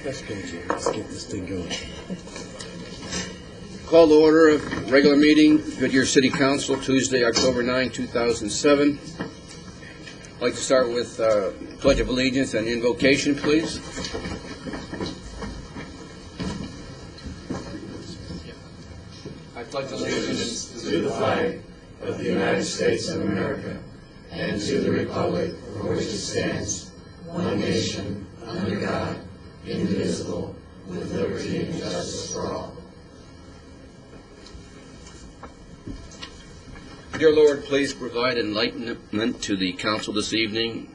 Let's go, Jim. Let's get this thing going. Call to order a regular meeting, Goodyear City Council, Tuesday, October 9, 2007. I'd like to start with Pledge of Allegiance and invocation, please. I pledge allegiance to the flag of the United States of America and to the republic for which it stands, one nation, under God, indivisible, with liberty and justice for all. Dear Lord, please provide enlightenment to the council this evening.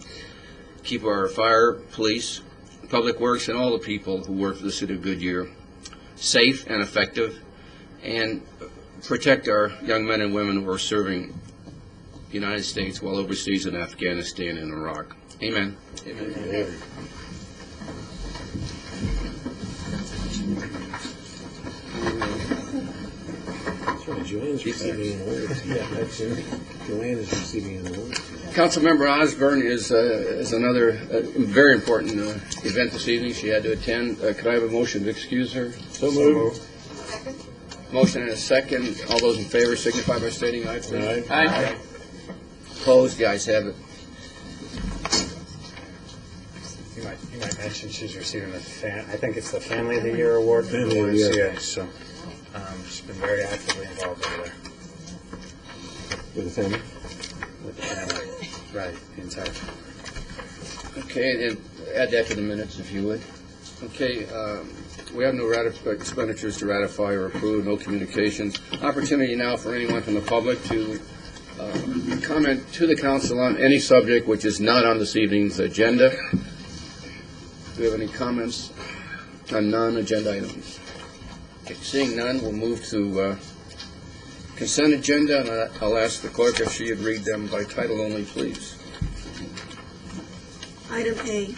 Keep our fire, police, public works, and all the people who work for the city of Goodyear safe and effective, and protect our young men and women who are serving the United States while overseas in Afghanistan and Iraq. Amen. Amen. Amen. Joanne's receiving an award. Yeah, that's it. Joanne is receiving an award. Councilmember Osborne is another very important event this evening. She had to attend. Could I have a motion to excuse her? So moved. Second. Motion and a second. All those in favor signify by stating aye, please. Aye. Aye. Opposed? The ayes have it. You might mention she's receiving the I think it's the Family of the Year award. Family of the Year. Yeah, so she's been very actively involved over there With the family? with the family. Right, the entire family. Okay, and add that to the minutes if you would. Okay, we have no expenditures to ratify or approve, no communications. Opportunity now for anyone from the public to comment to the council on any subject which is not on this evening's agenda. Do we have any comments on non-agenda items? Okay, seeing none, we'll move to consent agenda, and I'll ask the clerk if she would read them by title only, please. Item A,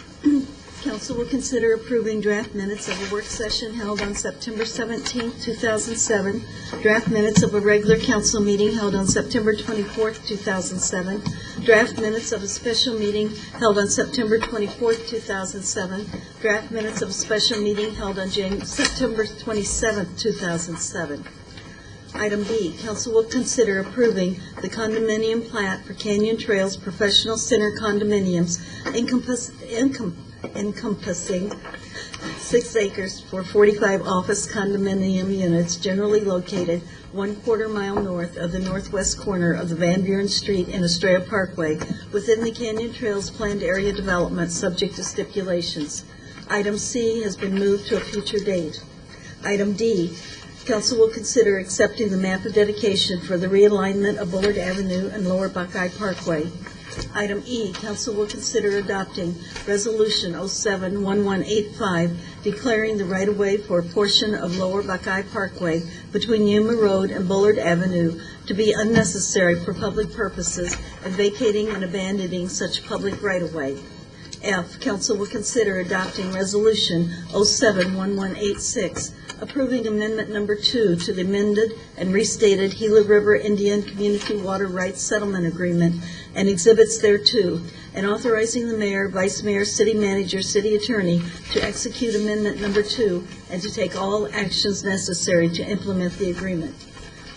council will consider approving draft minutes of a work session held on September 17, 2007, draft minutes of a regular council meeting held on September 24, 2007, draft minutes of a special meeting held on September 24, 2007, draft minutes of a special meeting held on September 27, 2007. Item B, council will consider approving the condominium plat for Canyon Trails Professional Center condominiums encompassing 6 acres for 45 office condominium units generally located 1/4 mile north of the northwest corner of the Van Buren Street and Estrella Parkway within the Canyon Trails planned area development subject to stipulations. Item C has been moved to a future date. Item D, council will consider accepting the map of dedication for the realignment of Bullard Avenue and Lower Buckeye Parkway. Item E, council will consider adopting Resolution 07-1185, declaring the right-of-way for a portion of Lower Buckeye Parkway between Yuma Road and Bullard Avenue to be unnecessary for public purposes and vacating and abandoning such public right-of-way. F, council will consider adopting Resolution 07-1186, approving Amendment Number 2 to the amended and restated Gila River Indian Community Water Rights Settlement Agreement and exhibits thereto, and authorizing the mayor, vice mayor, city manager, city attorney to execute Amendment Number 2 and to take all actions necessary to implement the agreement.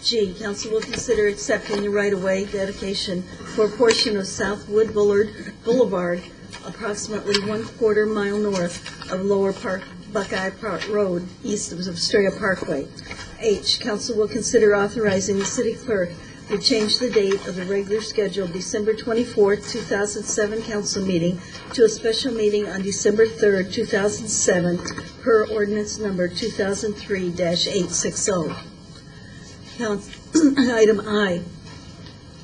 G, council will consider accepting the right-of-way dedication for a portion of Southwood Boulevard, approximately 1/4 mile north of Lower Buckeye Park Road, east of Estrella Parkway. H, council will consider authorizing the city clerk to change the date of the regular scheduled December 24, 2007 council meeting to a special meeting on December 3, 2007, per ordinance number 2003-860. Item I,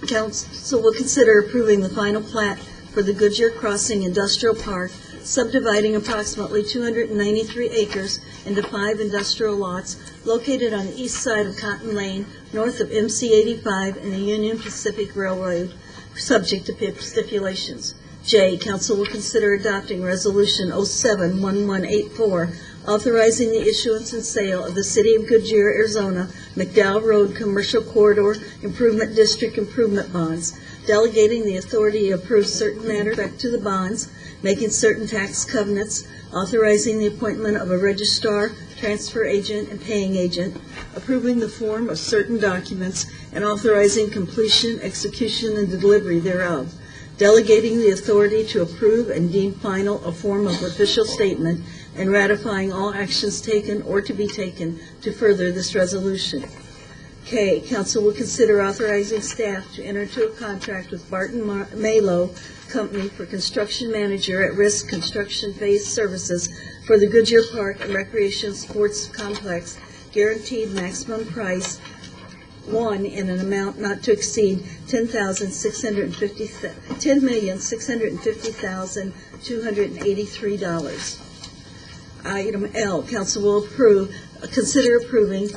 council will consider approving the final plat for the Goodyear Crossing Industrial Park, subdividing approximately 293 acres into 5 industrial lots located on the east side of Cotton Lane, north of MC 85 and the Union Pacific Railroad, subject to stipulations. J, council will consider adopting Resolution 07-1184, authorizing the issuance and sale of the City of Goodyear, Arizona, McDowell Road Commercial Corridor Improvement District improvement bonds, delegating the authority to approve certain matters back to the bonds, making certain tax covenants, authorizing the appointment of a registrar, transfer agent, and paying agent, approving the form of certain documents, and authorizing completion, execution, and delivery thereof, delegating the authority to approve and deem final a form of official statement, and ratifying all actions taken or to be taken to further this resolution. K, council will consider authorizing staff to enter into a contract with Barton Malo Company for construction manager at risk construction phase services for the Goodyear Park and Recreation Sports Complex, guaranteed maximum price, one, in an amount not to exceed $10,650,283. Item L, council will consider approving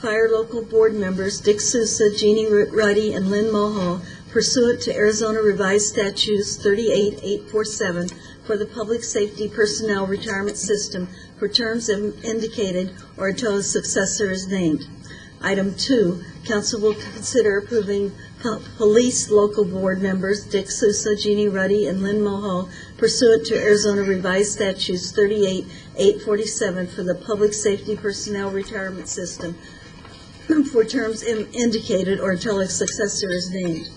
fire local board members Dick Sousa, Jeannie Ruddy, and Lynn Mulhall pursuant to Arizona Revised Statutes 38847 for the Public Safety Personnel Retirement System for terms indicated or until a successor is named. Item 2, council will consider approving police local board members Dick Sousa, Jeannie Ruddy, and Lynn Mulhall pursuant to Arizona Revised Statutes 38847 for the Public Safety Personnel Retirement System for terms indicated or until a successor is named.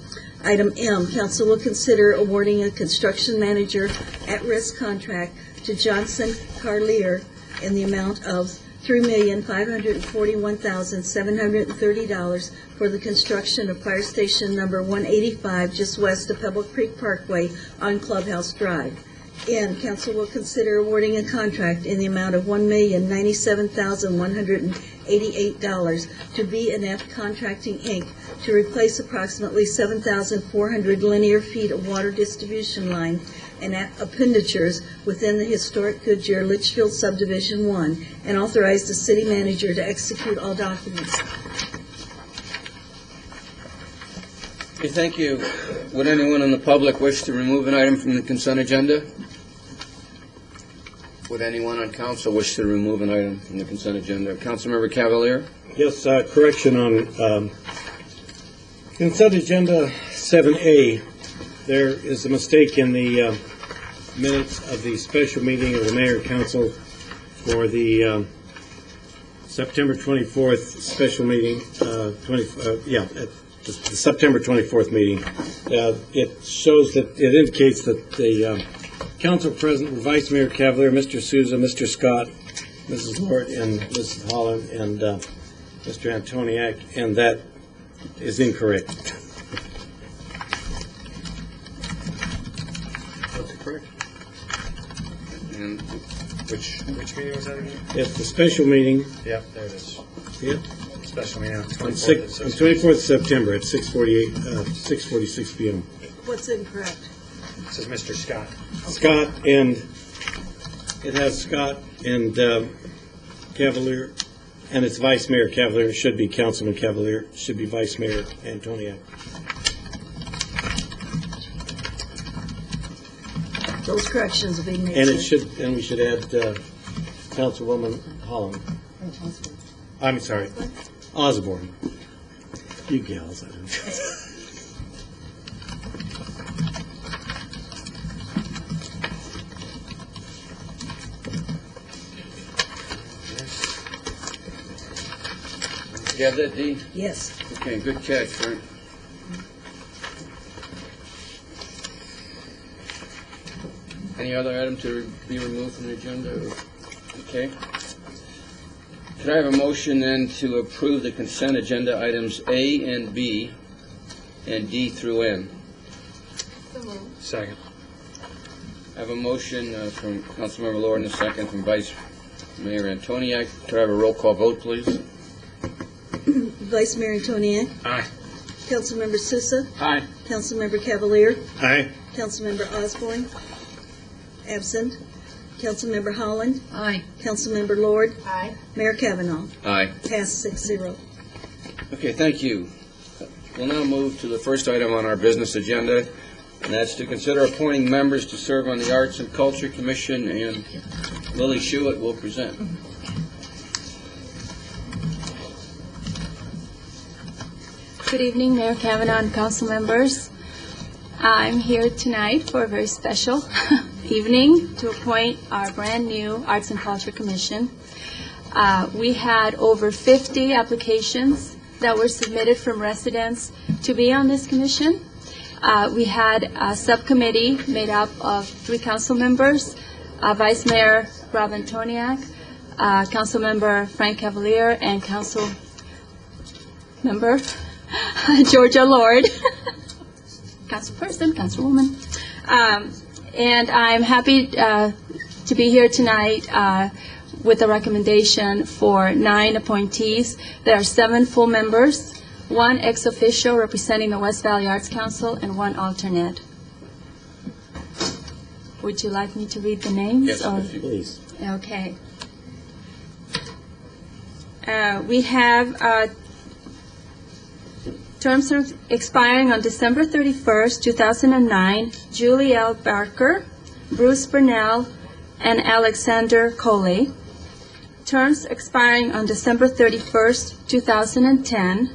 Item M, council will consider awarding a construction manager at-risk contract to Johnson Carlier in the amount of $3,541,730 for the construction of Fire Station Number 185 just west of Pebble Creek Parkway on Clubhouse Drive. N, council will consider awarding a contract in the amount of $1,097,188 to B&F Contracting, Inc. to replace approximately 7,400 linear feet of water distribution line and appenditures within the historic Goodyear Litchfield Subdivision 1, and authorize the city manager to execute all documents. Okay, thank you. Would anyone in the public wish to remove an item from the consent agenda? Would anyone on council wish to remove an item from the consent agenda? Councilmember Cavalier? Yes, correction on consent agenda 7A. There is a mistake in the minutes of the special meeting of the mayor and council for the September 24th special meeting, the September 24th meeting. It shows that, it indicates that the council present were Vice Mayor Cavalier, Mr. Sousa, Mr. Scott, Mrs. Lord, and Mrs. Holland, and Mr. Antoniak, and that is incorrect. What's correct? And Which meeting was that again? It's the special meeting. Yep, there it is. Yep. Special meeting on On 24th. 24th September at 6:46 p.m. What's incorrect? It says Mr. Scott. Scott, and it has Scott and Cavalier, and it's Vice Mayor Cavalier. It should be Councilman Cavalier. It should be Vice Mayor Antoniak. Those corrections will be made. And sir. we should add Councilwoman Holland. I'm sorry, Osborne. You gals. you have that, Dee? Yes. Okay, good catch, Frank. Any other item to be removed from the agenda? Okay. Could I have a motion then to approve the consent agenda items A and B and D through N? Second. I have a motion from Councilmember Lord and a second from Vice Mayor Antoniak. Could I have a roll call vote, please? Vice Mayor Antoniak, Aye. Councilmember Sousa, Aye. Councilmember Cavalier, Aye. Councilmember Osborne, absent. Councilmember Holland, Aye. Councilmember Lord, Aye. Mayor Kavanaugh. Aye. Passed 6-0. Okay, thank you. We'll now move to the first item on our business agenda, and that's to consider appointing members to serve on the Arts and Culture Commission and Lily Shuett will present. Good evening, Mayor Kavanaugh and council members. I'm here tonight for a very special evening to appoint our brand new Arts and Culture Commission. We had over 50 applications that were submitted from residents to be on this commission. We had a subcommittee made up of 3 council members, Vice Mayor Rob Antoniak, Council Member Frank Cavalier, and Council Member Georgia Lord, Councilperson, Councilwoman. And I'm happy to be here tonight with a recommendation for 9 appointees. There are 7 full members, 1 ex officio representing the West Valley Arts Council, and 1 alternate. Would you like me to read the names? Yes, or- if you Please. Okay. We have terms are expiring on December 31st, 2009, Julie L. Barker, Bruce Burnell, and Alexander Coley. Terms expiring on December 31st, 2010,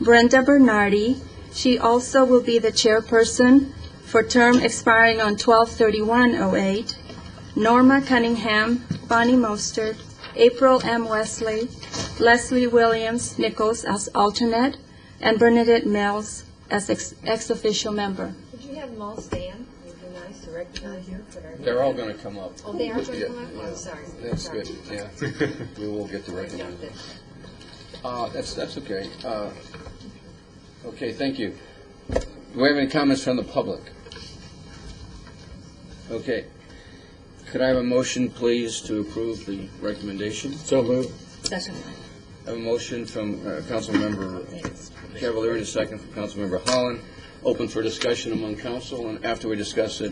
Brenda Bernardi. She also will be the chairperson for term expiring on 12/31/08. Norma Cunningham, Bonnie Mostert, April M. Wesley, Leslie Williams Nichols as alternate, and Bernadette Mills as ex officio member. Could you have them all stand? It would be nice to recognize you. They're all going to come up. Oh, they are going Yeah, to come up? yeah. I'm sorry. That's Sorry. good, yeah. We will get to I recognize jumped them. it. That's okay. Okay, thank you. Do we have any comments from the public? Okay. Could I have a motion, please, to approve the recommendation? So moved. Second. I have a motion from Councilmember Cavalier and a second from Councilmember Holland. Open for discussion among council, and after we discuss it,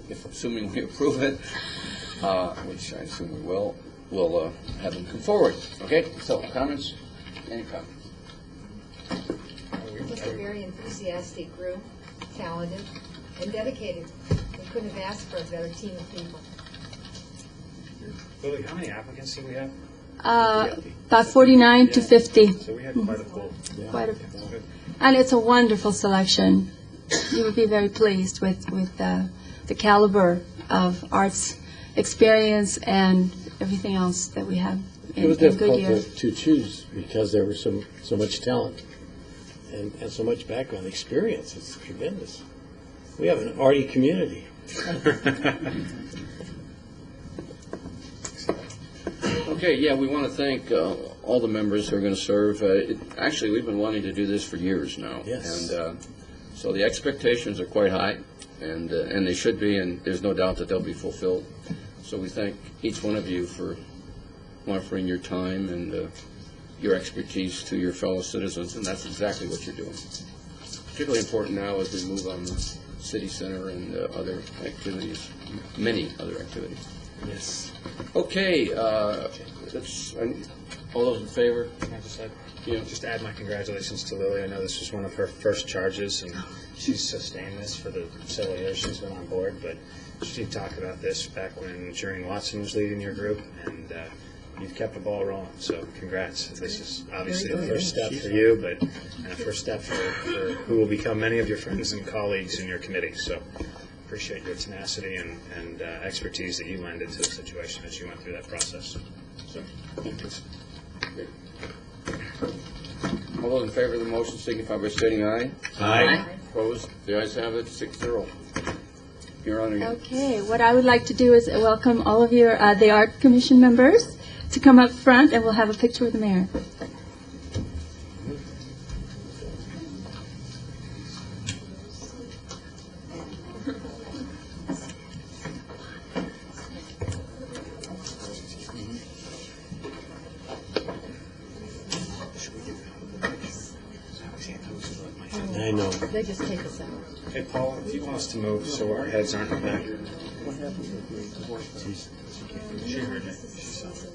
if assuming we approve it, which I assume we will, we'll have them come forward. Okay? So, comments? Any comments? It's a very enthusiastic group, talented, and dedicated. We couldn't have asked for a better team of people. Lily, how many applicants do we have? About 49 to 50. So we had quite a pool. Quite a, and it's a wonderful selection. You would be very pleased with the caliber of arts experience and everything else that we have It was in difficult Goodyear. to choose because there was so much talent and so much background experience. It's tremendous. We have an arty community. Okay, yeah, we want to thank all the members who are going to serve. Actually, we've been wanting to do this for years now. Yes. And so the expectations are quite high, and they should be, and there's no doubt that they'll be fulfilled. So we thank each one of you for offering your time and your expertise to your fellow citizens, and that's exactly what you're doing. Particularly important now as we move on the city center and other activities, many other activities. Yes. Okay, all those in favor? Can I just add, Yeah. just add my congratulations to Lily. I know this was one of her first charges, and she's sustained this for the several years she's been on board. But she talked about this back when Jerry Watson was leading your group, and you've kept the ball rolling. So congrats. This is obviously the first step for you, but and a first step for who will become many of your friends and colleagues in your committee. So appreciate your tenacity and expertise that you lended to the situation as you went through that process. So, thanks. All those in favor of the motion signify by stating aye. Aye. Opposed? The ayes have it, 6-0. Your Honor. Okay, what I would like to do is welcome all of your the Art Commission members to come up front, and we'll have a picture with the mayor. I know. They just take us out. Hey, Paul, if you want us to move so our heads aren't in the back. She heard it. She saw it.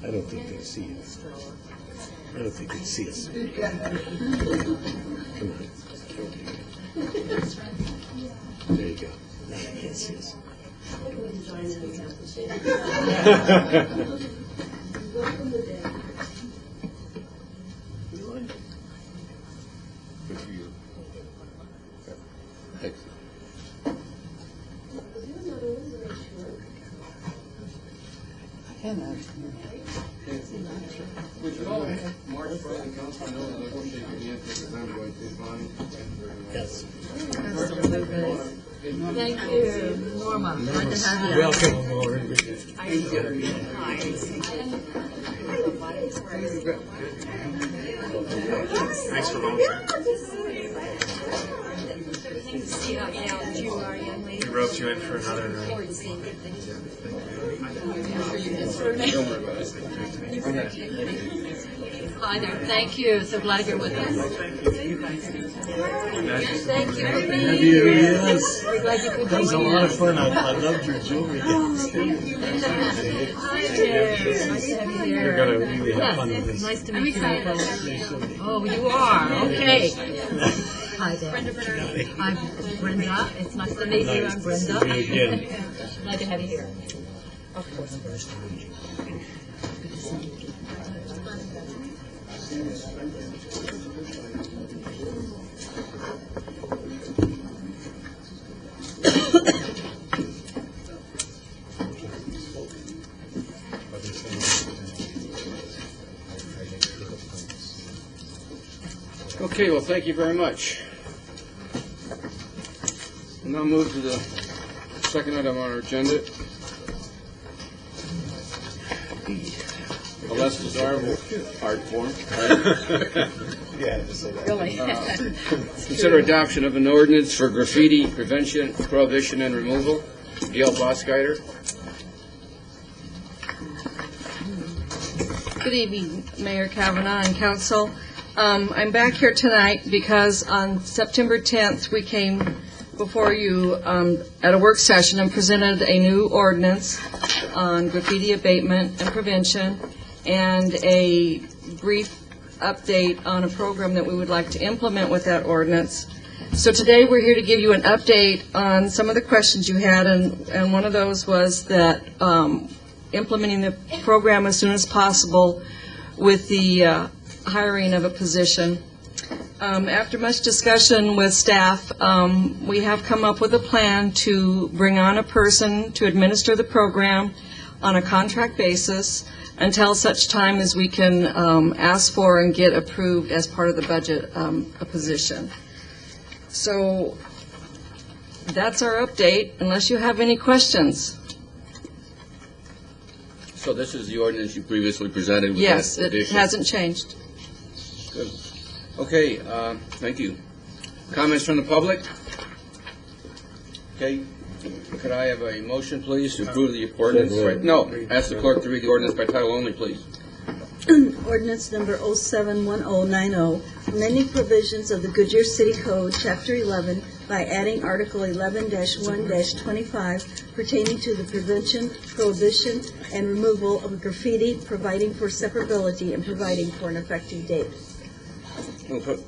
I don't think they'd see us. I don't think they'd see us. Come on. There you go. Now they can't see us. Would you all mark for the council know that I'm shaking hands because I'm going to Bonnie? Yes. Thank you, Norma. Glad to have you. Welcome, Lord. Thanks for volunteering. We roped you in for another night. Don't worry about it. Hi there. Thank you. So glad you're with us. Thank you for being Have here. you? Yes. We're glad you could That was a join lot us. of fun. I loved your jewelry. Nice to have you here. We're gonna really have fun with this. Nice to meet you. Oh, you are. Okay. Hi there. I'm Brenda. It's nice to meet you. I'm Brenda. Nice to meet you again. Glad to have you here. Okay, well, thank you very much. We'll now move to the second item on our agenda. A less desirable art form. Yeah, just say that. Really? Consider adoption of an ordinance for graffiti prevention, prohibition, and removal. Gail Bosgeiter. Good evening, Mayor Kavanaugh and council. I'm back here tonight because on September 10th, we came before you at a work session and presented a new ordinance on graffiti abatement and prevention and a brief update on a program that we would like to implement with that ordinance. So today, we're here to give you an update on some of the questions you had, and one of those was that implementing the program as soon as possible with the hiring of a position. After much discussion with staff, we have come up with a plan to bring on a person to administer the program on a contract basis until such time as we can ask for and get approved as part of the budget a position. So that's our update, unless you have any questions. So this is the ordinance you previously presented with Yes, that it addition. hasn't changed. Good. Okay, thank you. Comments from the public? Okay, could I have a motion, please, to approve the ordinance? No, ask the clerk to read the ordinance by title only, please. Ordinance number 071090, amending provisions of the Goodyear City Code, Chapter 11, by adding Article 11-1-25 pertaining to the prevention, prohibition, and removal of graffiti, providing for separability and providing for an effective date.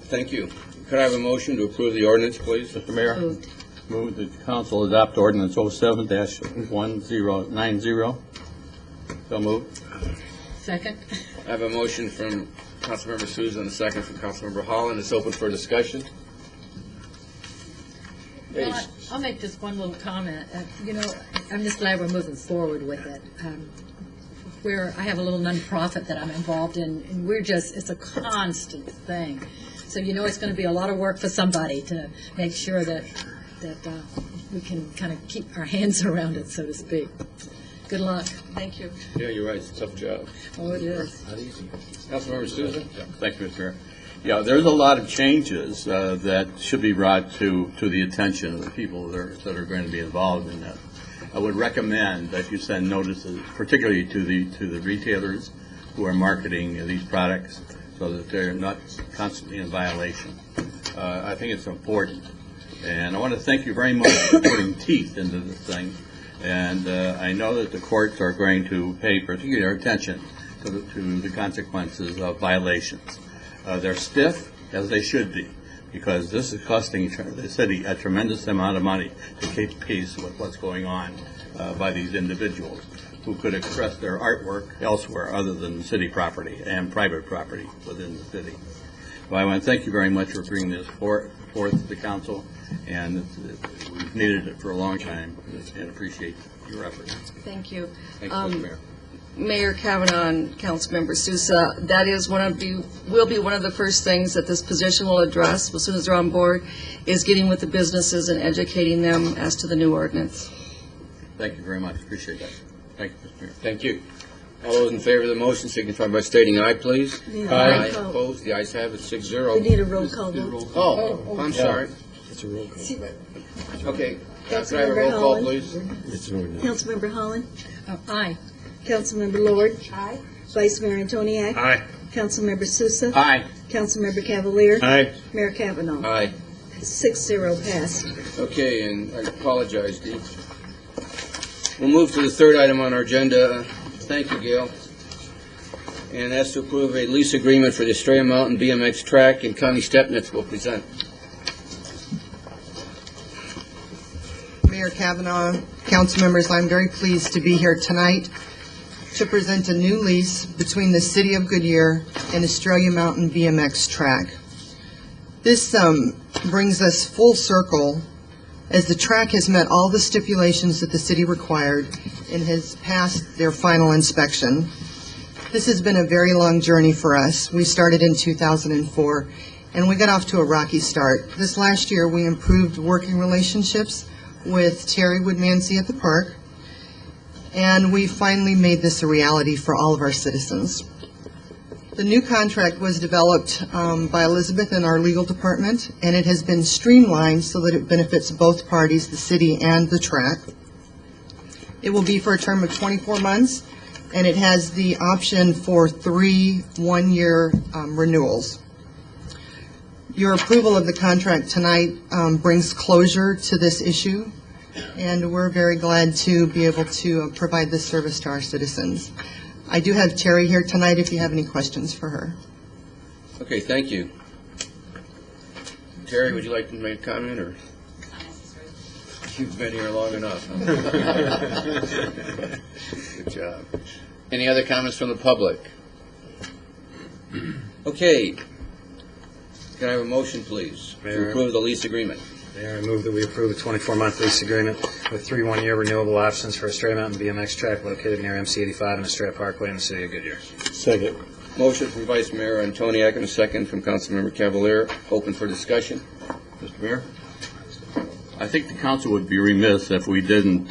Thank you. Could I have a motion to approve the ordinance, please? Mr. Mayor, move that the council adopt ordinance 07-1090. So moved. Second. I have a motion from Councilmember Souza and a second from Councilmember Holland. It's open for discussion. Well, I'll make just one little comment. I'm just glad we're moving forward with it. Where I have a little nonprofit that I'm involved in, and it's a constant thing. So it's going to be a lot of work for somebody to make sure that we can kind of keep our hands around it, so to speak. Good luck. Thank you. Yeah, you're right. It's a tough job. Oh, it is. Not easy. Councilmember Souza? Thank you, Mr. Mayor. Yeah, there's a lot of changes that should be brought to the attention of the people that are going to be involved in that. I would recommend that you send notices, particularly to the retailers who are marketing these products, so that they're not constantly in violation. I think it's important, and I want to thank you very much for putting teeth into this thing. And I know that the courts are going to pay particular attention to the consequences of violations. They're stiff, as they should be, because this is costing the city a tremendous amount of money to keep pace with what's going on by these individuals who could express their artwork elsewhere other than city property and private property within the city. So I want to thank you very much for bringing this forth to the council, and we've needed it for a long time, and appreciate your efforts. Thank you. Thank you, Mr. Mayor. Mayor Kavanaugh and Councilmember Sousa, that is will be one of the first things that this position will address as soon as they're on board, is getting with the businesses and educating them as to the new ordinance. Thank you very much. Appreciate that. Thank you, Mr. Mayor. Thank you. All those in favor of the motion signify by stating aye, please. Yeah. Aye. Aye. Opposed? The ayes have it, 6-0. We need a roll call vote. Oh, I'm sorry. It's a roll call. Okay. Can I have a roll call, please? It's an ordinance. Councilmember Holland? Aye. Councilmember Lord? Aye. Vice Mayor Antoniak? Aye. Councilmember Sousa? Aye. Councilmember Cavalier? Aye. Mayor Kavanaugh? Aye. 6-0 passed. Okay, and I apologize, Dee. We'll move to the third item on our agenda. Thank you, Gail. And that's to approve a lease agreement for the Estrella Mountain BMX track, and Connie Stepnitz will present. Mayor Kavanaugh, council members, I'm very pleased to be here tonight to present a new lease between the City of Goodyear and Estrella Mountain BMX track. This brings us full circle, as the track has met all the stipulations that the city required and has passed their final inspection. This has been a very long journey for us. We started in 2004, and we got off to a rocky start. This last year, we improved working relationships with Terry Woodmansey at the park, and we finally made this a reality for all of our citizens. The new contract was developed by Elizabeth in our legal department, and it has been streamlined so that it benefits both parties, the city and the track. It will be for a term of 24 months, and it has the option for 3 one-year renewals. Your approval of the contract tonight brings closure to this issue, and we're very glad to be able to provide this service to our citizens. I do have Terry here tonight if you have any questions for her. Okay, thank you. Terry, would you like to make a comment, or? You've been here long enough. Good job. Any other comments from the public? Okay. Can I have a motion, please, to Mayor. approve the lease agreement? Mayor, I move that we approve a 24-month lease agreement with 3 one-year renewable options for Estrella Mountain BMX track located near MC 85 and Estrella Parkway in the city of Goodyear. Second. Motion from Vice Mayor Antoniak and a second from Councilmember Cavalier. Open for discussion. Mr. Mayor? I think the council would be remiss if we didn't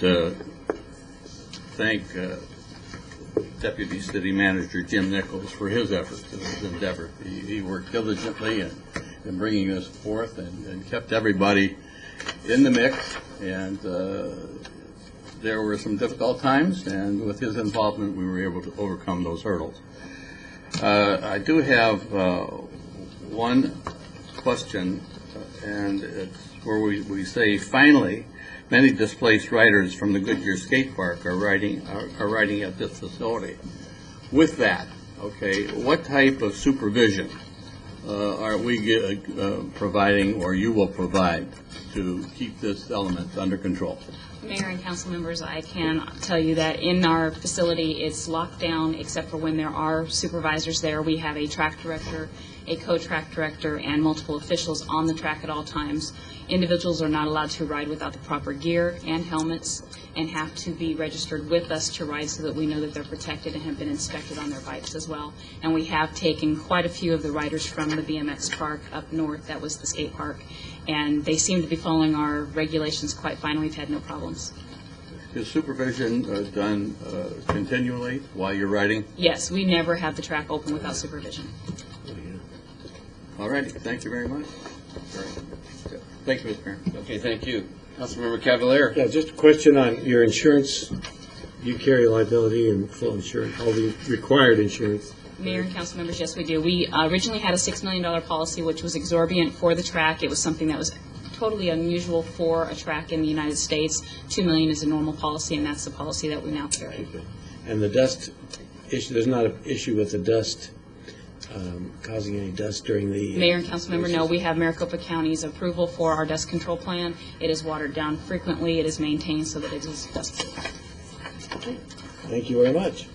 thank Deputy City Manager Jim Nichols for his efforts in this endeavor. He worked diligently in bringing this forth and kept everybody in the mix, and there were some difficult times, and with his involvement we were able to overcome those hurdles. I do have one question, and it's where we say, finally, many displaced riders from the Goodyear Skate Park are riding at this facility. With that, okay, what type of supervision are we providing, or you will provide, to keep this element under control? Mayor and council members, I can tell you that in our facility, it's locked down except for when there are supervisors there. We have a track director, a co-track director, and multiple officials on the track at all times. Individuals are not allowed to ride without the proper gear and helmets, and have to be registered with us to ride so that we know that they're protected and have been inspected on their bikes as well. And we have taken quite a few of the riders from the BMX park up north, that was the skate park, and they seem to be following our regulations quite fine. We've had no problems. Is supervision done continually while you're riding? Yes, we never have the track open without supervision. All righty, thank you very much. Thank you, Mr. Mayor. Okay, thank you. Councilmember Cavalier. Yeah, just a question on your insurance. You carry liability and full insurance, all the required insurance. Mayor and council members, yes, we do. We originally had a $6 million policy, which was exorbitant for the track. It was something that was totally unusual for a track in the United States. $2 million is a normal policy, and that's the policy that we now carry. Okay. And the dust issue, there's not an issue with the dust causing any dust during the... Mayor and council member, no, we have Maricopa County's approval for our dust control plan. It is watered down frequently. It is maintained so that it is dust-proof. Thank you very much.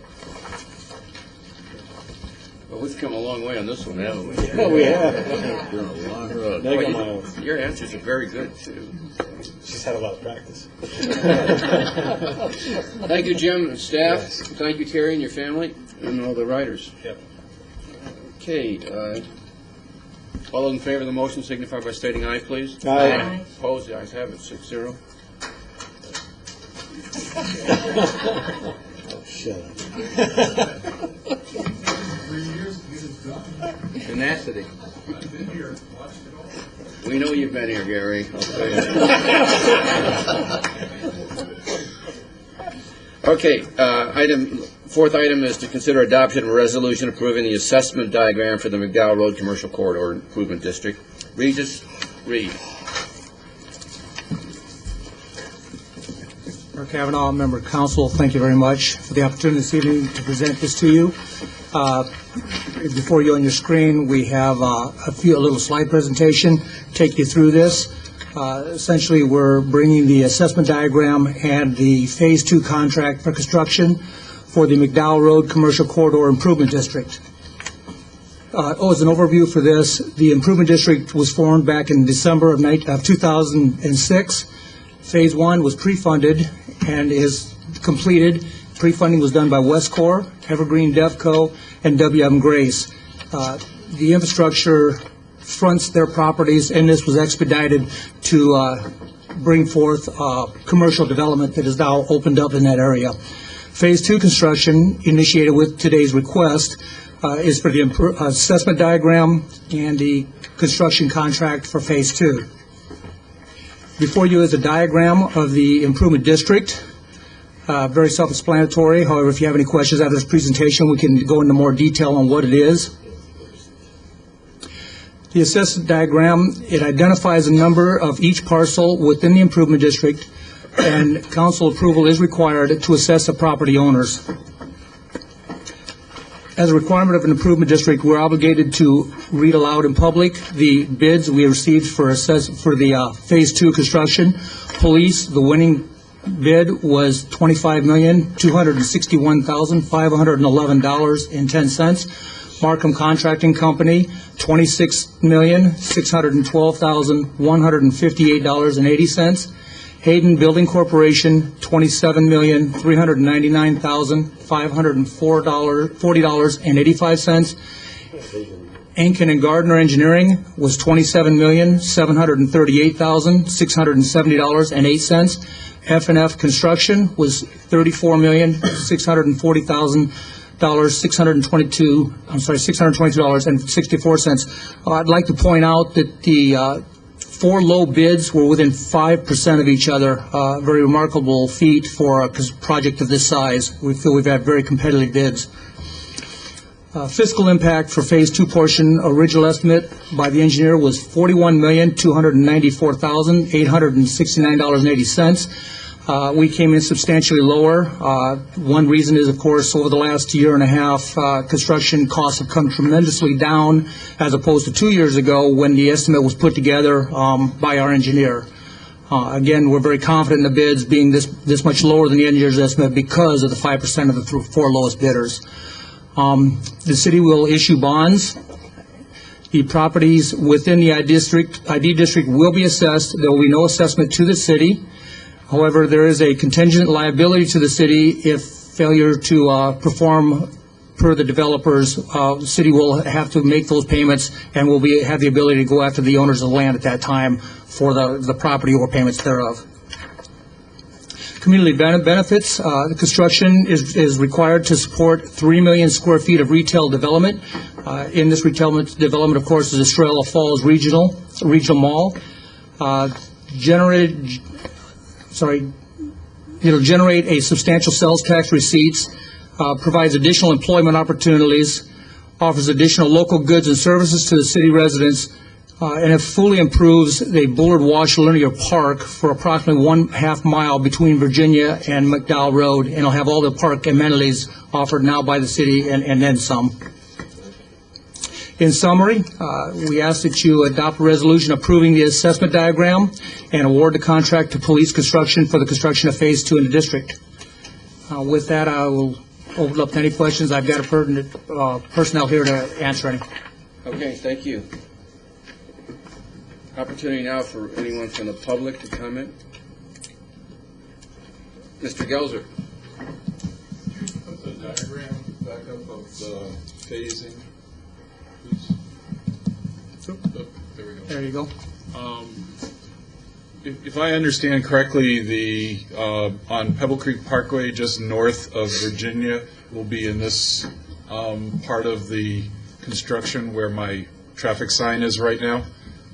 Well, we've come a long way on this one, haven't we? Oh, we have. Been a long road. Mega Well, miles. your answers are very good, too. She's had a lot of practice. Thank you, Jim and staff. Thank you, Terry and your family, and all the writers. Yep. Okay, all those in favor of the motion signify by stating aye, please. Aye. Opposed, the ayes have it, 6-0. Oh, shut up. Tenacity. We know you've been here, Gary. I'll tell you. Okay, fourth item is to consider adoption of a resolution approving the assessment diagram for the McDowell Road Commercial Corridor Improvement District. Regis, read. Mayor Kavanaugh, member of council, thank you very much for the opportunity this evening to present this to you. Before you on your screen, we have a little slide presentation, take you through this. Essentially, we're bringing the assessment diagram and the Phase 2 contract for construction for the McDowell Road Commercial Corridor Improvement District. As an overview for this, the Improvement District was formed back in December of 2006. Phase 1 was pre-funded and is completed. Pre-funding was done by Westcor, Evergreen Devco, and W.M. Grace. The infrastructure fronts their properties, and this was expedited to bring forth commercial development that is now opened up in that area. Phase 2 construction, initiated with today's request, is for the assessment diagram and the construction contract for Phase 2. Before you is a diagram of the improvement district. Very self-explanatory. However, if you have any questions after this presentation, we can go into more detail on what it is. The assessment diagram, it identifies a number of each parcel within the improvement district, and council approval is required to assess the property owners. As a requirement of an improvement district, we're obligated to read aloud in public the bids we received for the Phase 2 construction. Police, the winning bid was $25,261,511.10. Markham Contracting Company, $26,612,158.80. Hayden Building Corporation, $27,399,540.85. Ankin and Gardner Engineering was $27,738,670.08. F&F Construction was $622.64. I'd like to point out that the 4 low bids were within 5% of each other. Very remarkable feat for a project of this size. We feel we've had very competitive bids. Fiscal impact for Phase 2 portion, original estimate by the engineer was $41,294,869.80. We came in substantially lower. One reason is, of course, over the last year and a half, construction costs have come tremendously down as opposed to 2 years ago when the estimate was put together by our engineer. Again, we're very confident in the bids being this much lower than the engineer's estimate because of the 5% of the 4 lowest bidders. The city will issue bonds. The properties within the ID district will be assessed. There will be no assessment to the city. However, there is a contingent liability to the city if failure to perform per the developers. The city will have to make those payments and will have the ability to go after the owners of the land at that time for the property or payments thereof. Community benefits, the construction is required to support 3 million square feet of retail development. In this retail development, of course, is Estrella Falls Regional Mall. It'll generate a substantial sales tax receipts, provides additional employment opportunities, offers additional local goods and services to the city residents, and it fully improves the Bullard Wash Linear Park for approximately 1/2 mile between Virginia and McDowell Road, and it'll have all the park amenities offered now by the city and then some. In summary, we ask that you adopt a resolution approving the assessment diagram and award the contract to Police Construction for the construction of Phase 2 in the district. With that, I will open up to any questions. I've got a pertinent personnel here to answer any. Okay, thank you. Opportunity now for anyone from the public to comment. Mr. Gelser. Put the diagram back up of the phasing, please. Oh, there we go. There you go. If I understand correctly, the on Pebble Creek Parkway, just north of Virginia, will be in this part of the construction where my traffic sign is right now,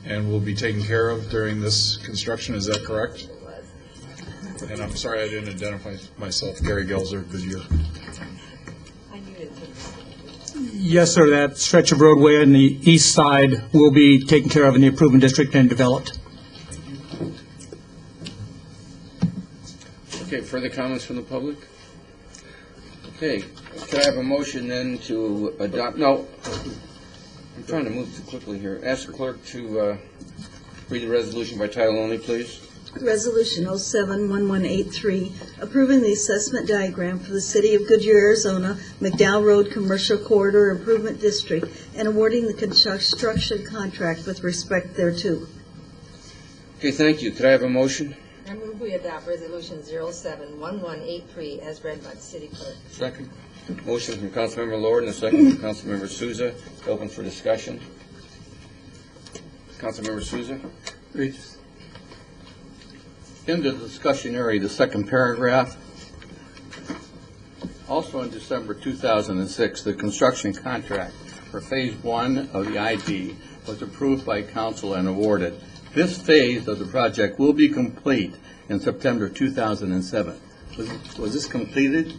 and will be taken care of during this construction. Is that correct? And I'm sorry I didn't identify myself. Gary Gelser, Goodyear. Yes, sir. That stretch of roadway on the east side will be taken care of in the improvement district and developed. Okay, further comments from the public? Okay, could I have a motion then to adopt, no, I'm trying to move too quickly here. Ask the clerk to read the resolution by title only, please. Resolution 07-1183, approving the assessment diagram for the City of Goodyear, Arizona, McDowell Road Commercial Corridor Improvement District, and awarding the construction contract with respect thereto. Okay, thank you. Could I have a motion? I move we adopt Resolution 07-1183 as read by the city clerk. Second. Motion from Councilmember Lord and a second from Councilmember Souza. Open for discussion. Councilmember Souza? Regis. In the discussion area, the second paragraph, also in December 2006, the construction contract for Phase 1 of the ID was approved by council and awarded. This phase of the project will be complete in September 2007. Was this completed?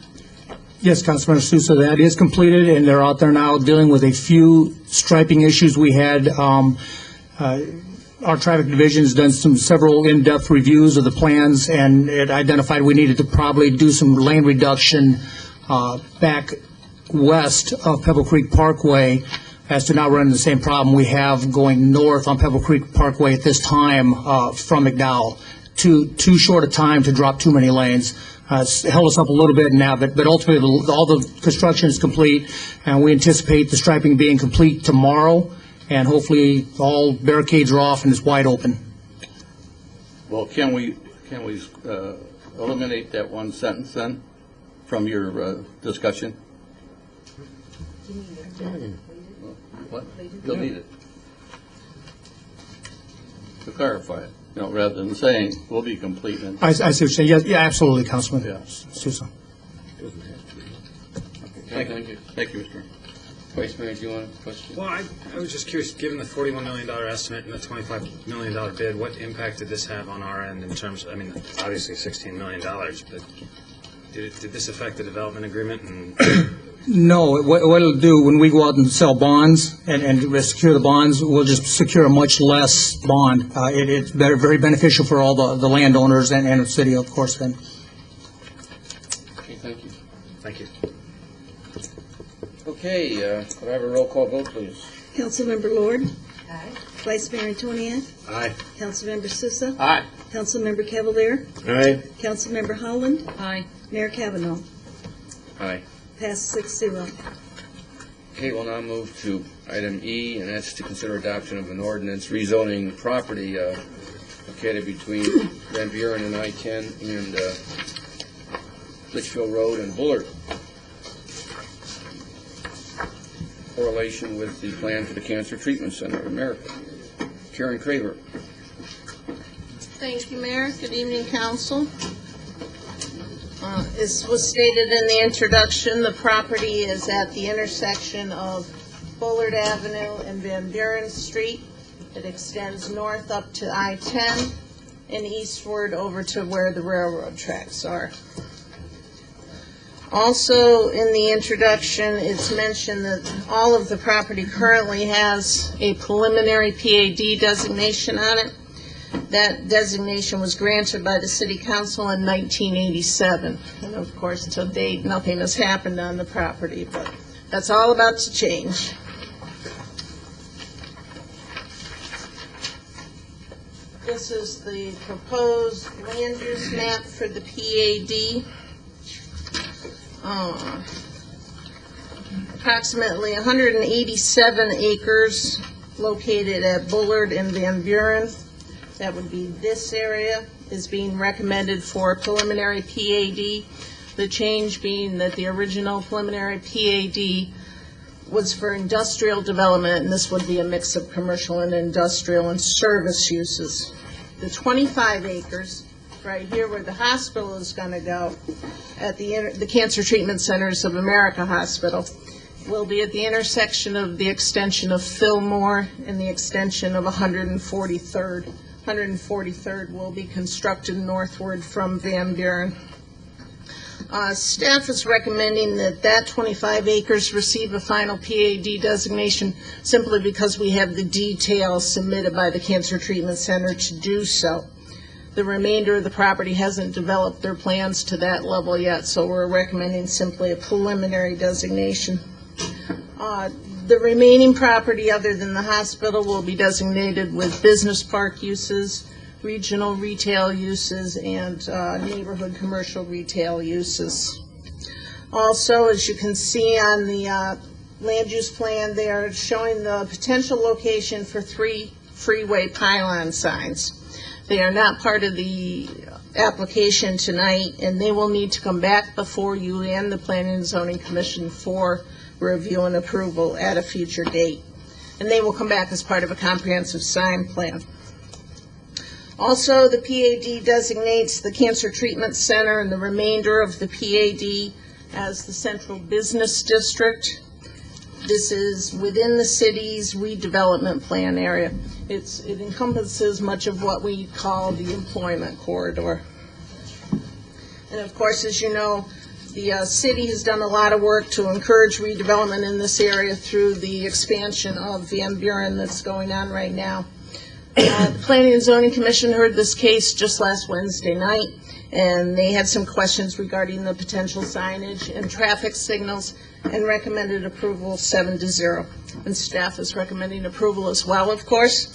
Yes, Councilmember Sousa, that is completed, and they're out there now dealing with a few striping issues we had. Our traffic division has done several in-depth reviews of the plans, and it identified we needed to probably do some lane reduction back west of Pebble Creek Parkway as to not run into the same problem we have going north on Pebble Creek Parkway at this time from McDowell. Too short a time to drop too many lanes. It's held us up a little bit now, but ultimately all the construction is complete, and we anticipate the striping being complete tomorrow, and hopefully all barricades are off and it's wide open. Well, can we eliminate that one sentence then from your discussion? What? Delete it. To clarify it, rather than saying we'll be complete. I see what you're saying. Yes, yeah, absolutely, Councilman. Yeah. Sousa. Thank you. Thank you, Mr. Vice Mayor, do you want a question? Well, I was just curious, given the $41 million estimate and the $25 million bid, what impact did this have on our end in terms of, obviously $16 million, but did this affect the development agreement? No, what it'll do when we go out and sell bonds and secure the bonds, we'll just secure a much less bond. It's very beneficial for all the landowners and the city, of course, then. Okay, thank you. Thank you. Okay, could I have a roll call vote, please? Councilmember Lord? Aye. Vice Mayor Antonia? Aye. Councilmember Sousa? Aye. Councilmember Cavalier? Aye. Councilmember Holland? Aye. Mayor Kavanaugh? Aye. Passed 6-0. Okay, we'll now move to item E, and that's to consider adoption of an ordinance rezoning property located between Van Buren and I-10 and Litchfield Road and Bullard. Correlation with the plan for the Cancer Treatment Center of America. Karen Craver. Thank you, Mayor. Good evening, Council. As was stated in the introduction, the property is at the intersection of Bullard Avenue and Van Buren Street. It extends north up to I-10 and eastward over to where the railroad tracks are. Also, in the introduction, it's mentioned that all of the property currently has a preliminary PAD designation on it. That designation was granted by the City Council in 1987. And of course, to date, nothing has happened on the property, but that's all about to change. This is the proposed land use map for the PAD. Approximately 187 acres located at Bullard and Van Buren. That would be this area, is being recommended for preliminary PAD. The change being that the original preliminary PAD was for industrial development, and this would be a mix of commercial and industrial and service uses. The 25 acres, right here where the hospital is going to go, at the Cancer Treatment Centers of America Hospital, will be at the intersection of the extension of Fillmore and the extension of 143rd. 143rd will be constructed northward from Van Buren. Staff is recommending that 25 acres receive a final PAD designation simply because we have the details submitted by the Cancer Treatment Center to do so. The remainder of the property hasn't developed their plans to that level yet, so we're recommending simply a preliminary designation. The remaining property other than the hospital will be designated with business park uses, regional retail uses, and neighborhood commercial retail uses. Also, as you can see on the land use plan, they are showing the potential location for 3 freeway pylon signs. They are not part of the application tonight, and they will need to come back before you and the Planning and Zoning Commission for review and approval at a future date. And they will come back as part of a comprehensive sign plan. Also, the PAD designates the Cancer Treatment Center and the remainder of the PAD as the Central Business District. This is within the city's redevelopment plan area. It encompasses much of what we call the employment corridor. And of course, as you know, the city has done a lot of work to encourage redevelopment in this area through the expansion of Van Buren that's going on right now. The Planning and Zoning Commission heard this case just last Wednesday night, and they had some questions regarding the potential signage and traffic signals and recommended approval 7-0. And staff is recommending approval as well, of course.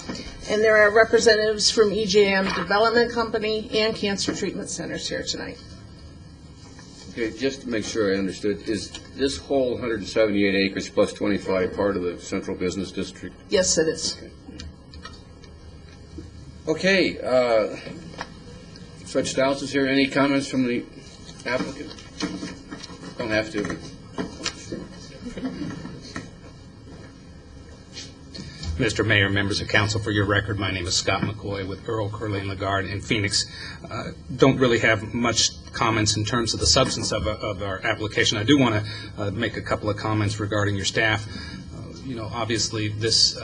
And there are representatives from EJM Development Company and Cancer Treatment Centers here tonight. Okay, just to make sure I understood, is this whole 178 acres plus 25 part of the Central Business District? Yes, it is. Okay, Fred Stiles is here. Any comments from the applicant? Don't have to. Mr. Mayor, members of council, for your record, my name is Scott McCoy with Earl, Curley & Lagarde in Phoenix. Don't really have much comments in terms of the substance of our application. I do want to make a couple of comments regarding your staff. Obviously, this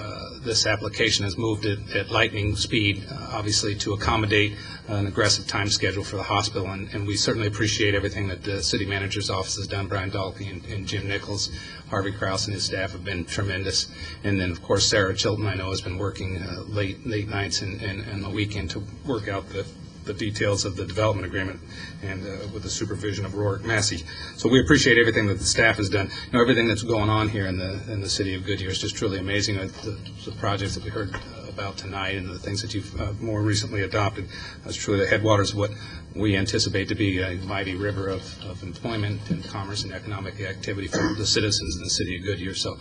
application has moved at lightning speed, obviously, to accommodate an aggressive time schedule for the hospital, and we certainly appreciate everything that the city manager's office has done. Brian Dahlke and Jim Nichols, Harvey Krause and his staff have been tremendous. And then, of course, Sarah Chilton, I know, has been working late nights and the weekend to work out the details of the development agreement and with the supervision of Rourke Massey. So we appreciate everything that the staff has done. Everything that's going on here in the city of Goodyear is just truly amazing. The projects that we heard about tonight and the things that you've more recently adopted is truly the headwaters of what we anticipate to be a mighty river of employment and commerce and economic activity for the citizens in the city of Goodyear. So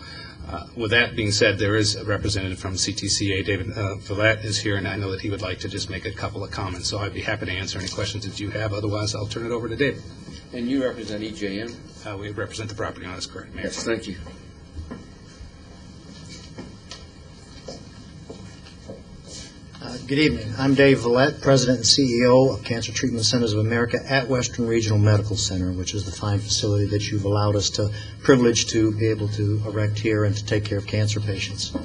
with that being said, there is a representative from CTCA, David Villette, is here, and I know that he would like to just make a couple of comments. So I'd be happy to answer any questions that you have. Otherwise, I'll turn it over to David. And you represent EJM? We represent the property owner, that's correct, Mayor. Yes, thank you. Good evening. I'm Dave Villette, President and CEO of Cancer Treatment Centers of America at Western Regional Medical Center, which is the fine facility that you've allowed us to privilege to be able to erect here and to take care of cancer patients.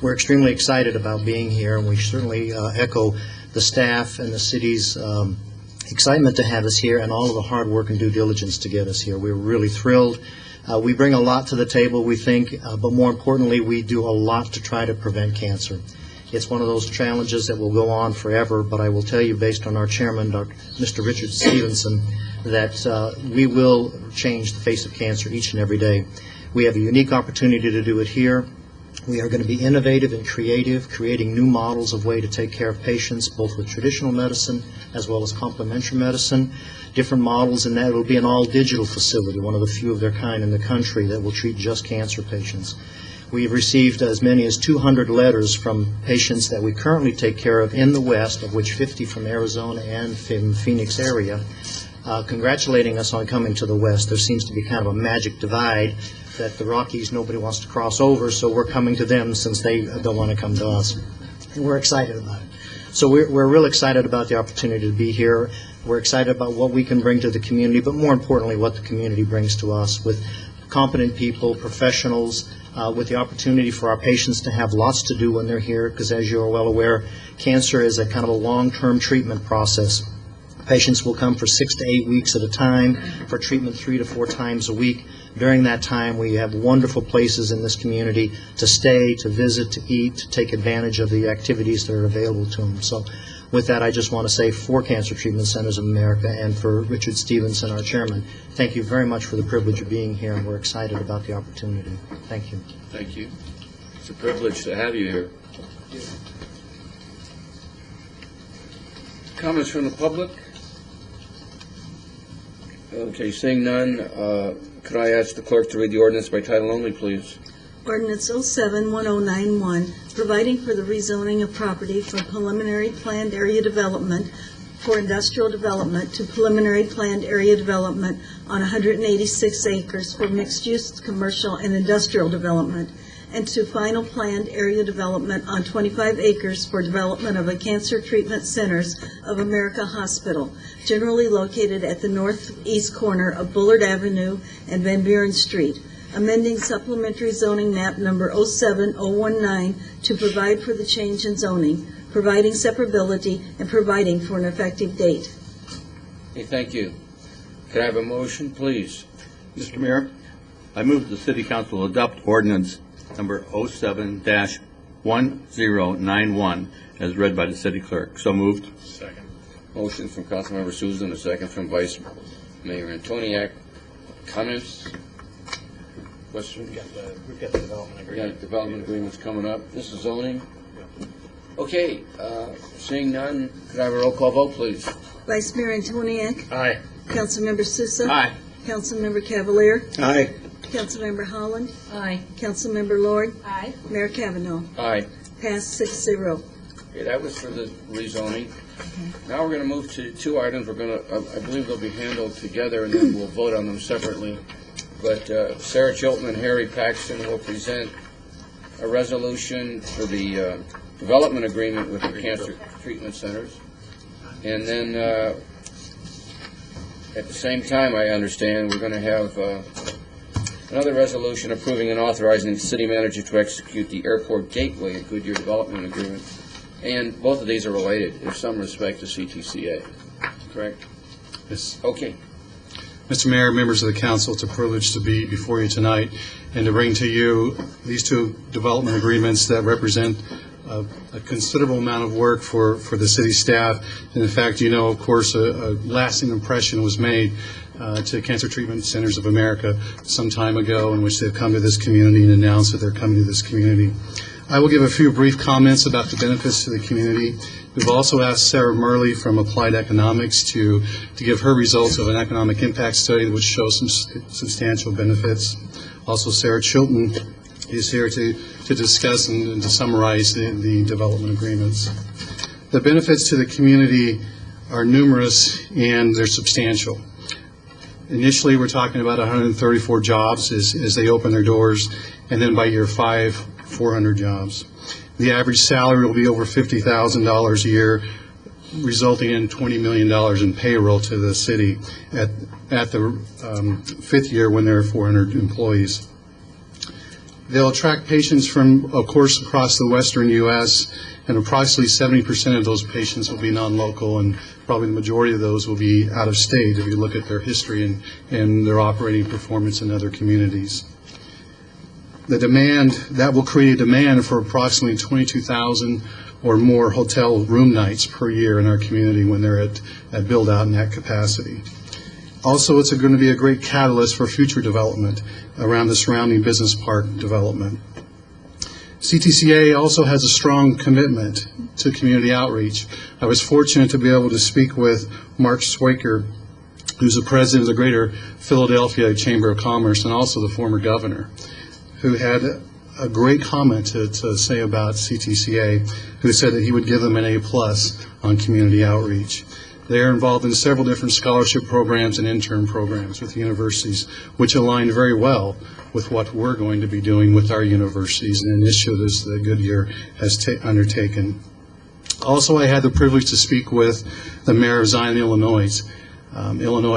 We're extremely excited about being here, and we certainly echo the staff and the city's excitement to have us here and all of the hard work and due diligence to get us here. We're really thrilled. We bring a lot to the table, we think, but more importantly, we do a lot to try to prevent cancer. It's one of those challenges that will go on forever, but I will tell you, based on our chairman, Mr. Richard Stevenson, that we will change the face of cancer each and every day. We have a unique opportunity to do it here. We are going to be innovative and creative, creating new models of way to take care of patients, both with traditional medicine as well as complementary medicine. Different models in that it will be an all-digital facility, one of the few of their kind in the country that will treat just cancer patients. We've received as many as 200 letters from patients that we currently take care of in the West, of which 50 from Arizona and from Phoenix area, congratulating us on coming to the West. There seems to be kind of a magic divide that the Rockies, nobody wants to cross over, so we're coming to them since they don't want to come to us. And we're excited about it. So we're real excited about the opportunity to be here. We're excited about what we can bring to the community, but more importantly, what the community brings to us with competent people, professionals, with the opportunity for our patients to have lots to do when they're here, because as you are well aware, cancer is a kind of a long-term treatment process. Patients will come for 6 to 8 weeks at a time for treatment 3 to 4 times a week. During that time, we have wonderful places in this community to stay, to visit, to eat, to take advantage of the activities that are available to them. So with that, I just want to say for Cancer Treatment Centers of America and for Richard Stevenson, our chairman, thank you very much for the privilege of being here, and we're excited about the opportunity. Thank you. Thank you. It's a privilege to have you here. Comments from the public? Okay, seeing none, could I ask the clerk to read the ordinance by title only, please? Ordinance 07-1091, providing for the rezoning of property from preliminary planned area development for industrial development to preliminary planned area development on 186 acres for mixed-use commercial and industrial development, and to final planned area development on 25 acres for development of a Cancer Treatment Centers of America Hospital, generally located at the northeast corner of Bullard Avenue and Van Buren Street, amending supplementary zoning map number 07019 to provide for the change in zoning, providing separability, and providing for an effective date. Okay, thank you. Could I have a motion, please? Mr. Mayor, I move the City Council adopt ordinance number 07-1091 as read by the City Clerk. So moved. Second. Motion from Councilmember Susan, a second from Vice Mayor Antoniak. Comments? Questions? We've got the development We got development agreements coming up. This is zoning. Okay, seeing none, could I have a roll call vote, please? Vice Mayor Antoniak? Aye. Councilmember Sousa? Aye. Councilmember Cavalier? Aye. Councilmember Holland? Aye. Councilmember Lord? Aye. Mayor Kavanaugh? Aye. Passed 6-0. Okay, that was for the rezoning. Now we're going to move to 2 items. We're going to, I believe they'll be handled together, and then we'll vote on them separately. But Sarah Chilton and Harry Paxton will present a resolution for the development agreement with the Cancer Treatment Centers. And then at the same time, I understand, we're going to have another resolution approving and authorizing the city manager to execute the Airport Gateway and Goodyear Development Agreement. And both of these are related in some respect to CTCA, correct? Yes. Okay. Mr. Mayor, members of the council, it's a privilege to be before you tonight and to bring to you these 2 development agreements that represent a considerable amount of work for the city staff. And in fact, you know, of course, a lasting impression was made to Cancer Treatment Centers of America some time ago, in which they've come to this community and announced that they're coming to this community. I will give a few brief comments about the benefits to the community. We've also asked Sarah Murley from Applied Economics to give her results of an economic impact study which shows some substantial benefits. Also, Sarah Chilton is here to discuss and to summarize the development agreements. The benefits to the community are numerous and they're substantial. Initially, we're talking about 134 jobs as they open their doors, and then by year 5, 400 jobs. The average salary will be over $50,000 a year, resulting in $20 million in payroll to the city at the 5th year when there are 400 employees. They'll attract patients from, of course, across the western U.S., and approximately 70% of those patients will be non-local, and probably the majority of those will be out of state if you look at their history and their operating performance in other communities. The demand, that will create a demand for approximately 22,000 or more hotel room nights per year in our community when they're at build-out in that capacity. Also, it's going to be a great catalyst for future development around the surrounding business park development. CTCA also has a strong commitment to community outreach. I was fortunate to be able to speak with Mark Swaker, who's the president of the Greater Philadelphia Chamber of Commerce and also the former governor, who had a great comment to say about CTCA, who said that he would give them an A+ on community outreach. They are involved in several different scholarship programs and intern programs with universities, which align very well with what we're going to be doing with our universities and initiatives that Goodyear has undertaken. Also, I had the privilege to speak with the mayor of Zion, Illinois,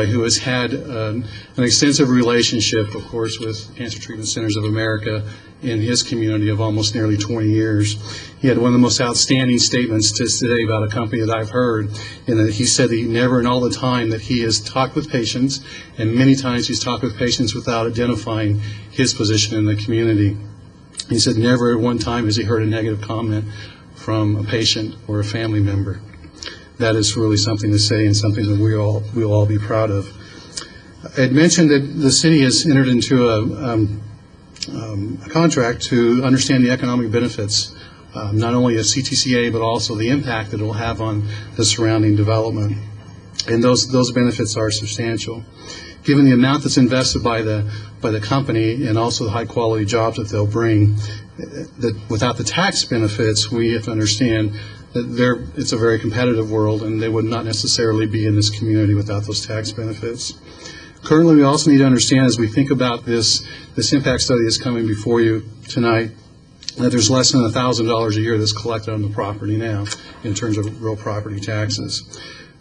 who has had an extensive relationship, of course, with Cancer Treatment Centers of America in his community of almost nearly 20 years. He had one of the most outstanding statements today about a company that I've heard, in that he said he never in all the time that he has talked with patients, and many times he's talked with patients without identifying his position in the community. He said never at one time has he heard a negative comment from a patient or a family member. That is really something to say and something that we'll all be proud of. I had mentioned that the city has entered into a contract to understand the economic benefits, not only of CTCA, but also the impact that it will have on the surrounding development. And those benefits are substantial. Given the amount that's invested by the company and also the high-quality jobs that they'll bring, that without the tax benefits, we have to understand that it's a very competitive world, and they would not necessarily be in this community without those tax benefits. Currently, we also need to understand, as we think about this impact study that's coming before you tonight, that there's less than $1,000 a year that's collected on the property now in terms of real property taxes.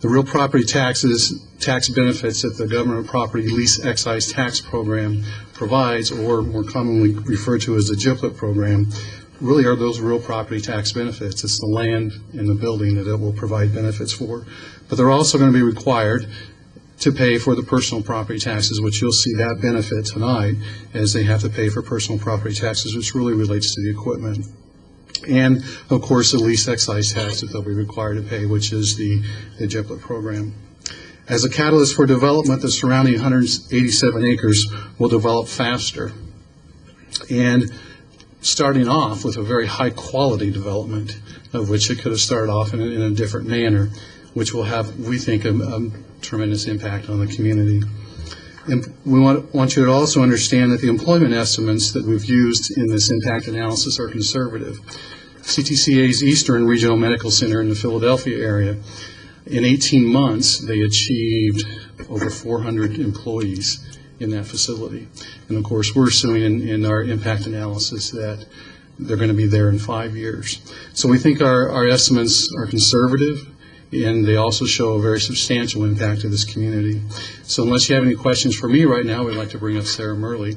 The real property tax benefits that the government property lease excise tax program provides, or more commonly referred to as the GIPLET program, really are those real property tax benefits. It's the land and the building that it will provide benefits for. But they're also going to be required to pay for the personal property taxes, which you'll see that benefit tonight, as they have to pay for personal property taxes, which really relates to the equipment. And, of course, the lease excise tax that they'll be required to pay, which is the GIPLET program. As a catalyst for development, the surrounding 187 acres will develop faster. And starting off with a very high-quality development, of which it could have started off in a different manner, which will have, we think, a tremendous impact on the community. And we want you to also understand that the employment estimates that we've used in this impact analysis are conservative. CTCA's Eastern Regional Medical Center in the Philadelphia area, in 18 months, they achieved over 400 employees in that facility. And of course, we're assuming in our impact analysis that they're going to be there in 5 years. So we think our estimates are conservative, and they also show a very substantial impact to this community. So unless you have any questions for me right now, we'd like to bring up Sarah Murley,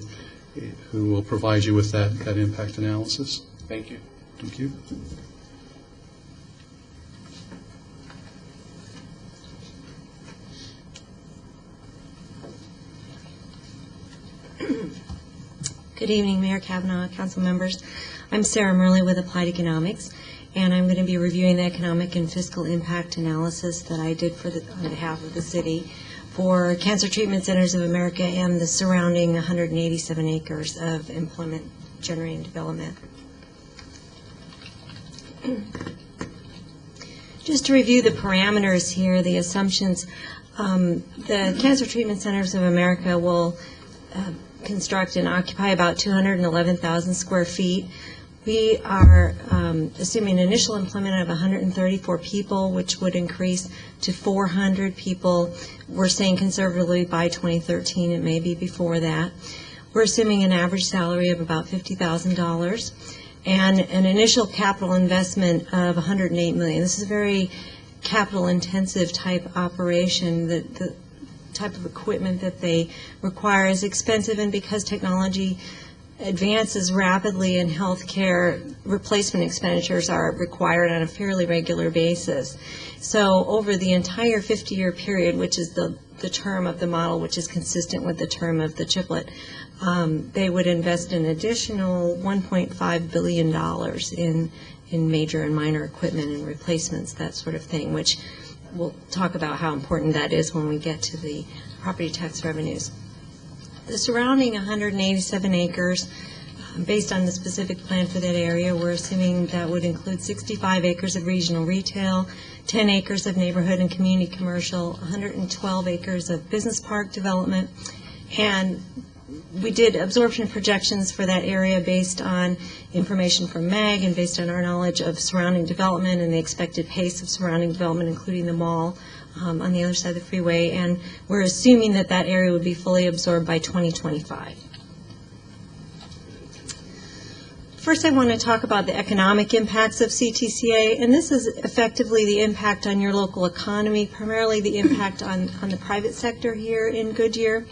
who will provide you with that impact analysis. Thank you. Thank you. Good evening, Mayor Kavanaugh, council members. I'm Sarah Murley with Applied Economics, and I'm going to be reviewing the economic and fiscal impact analysis that I did on behalf of the city for Cancer Treatment Centers of America and the surrounding 187 acres of employment-generating development. Just to review the parameters here, the assumptions, the Cancer Treatment Centers of America will construct and occupy about 211,000 square feet. We are assuming initial employment of 134 people, which would increase to 400 people. We're saying conservatively by 2013, it may be before that. We're assuming an average salary of about $50,000 and an initial capital investment of $108 million. This is a very capital-intensive type operation. The type of equipment that they require is expensive, and because technology advances rapidly in healthcare, replacement expenditures are required on a fairly regular basis. So over the entire 50-year period, which is the term of the model, which is consistent with the term of the GIPLET, they would invest an additional $1.5 billion in major and minor equipment and replacements, that sort of thing, which we'll talk about how important that is when we get to the property tax revenues. The surrounding 187 acres Based on the specific plan for that area, we're assuming that would include 65 acres of regional retail, 10 acres of neighborhood and community commercial, 112 acres of business park development, and we did absorption projections for that area based on information from MAG and based on our knowledge of surrounding development and the expected pace of surrounding development, including the mall on the other side of the freeway, and we're assuming that that area would be fully absorbed by 2025. First, I want to talk about the economic impacts of CTCA, and this is effectively the impact on your local economy, primarily the impact on the private sector here in Goodyear.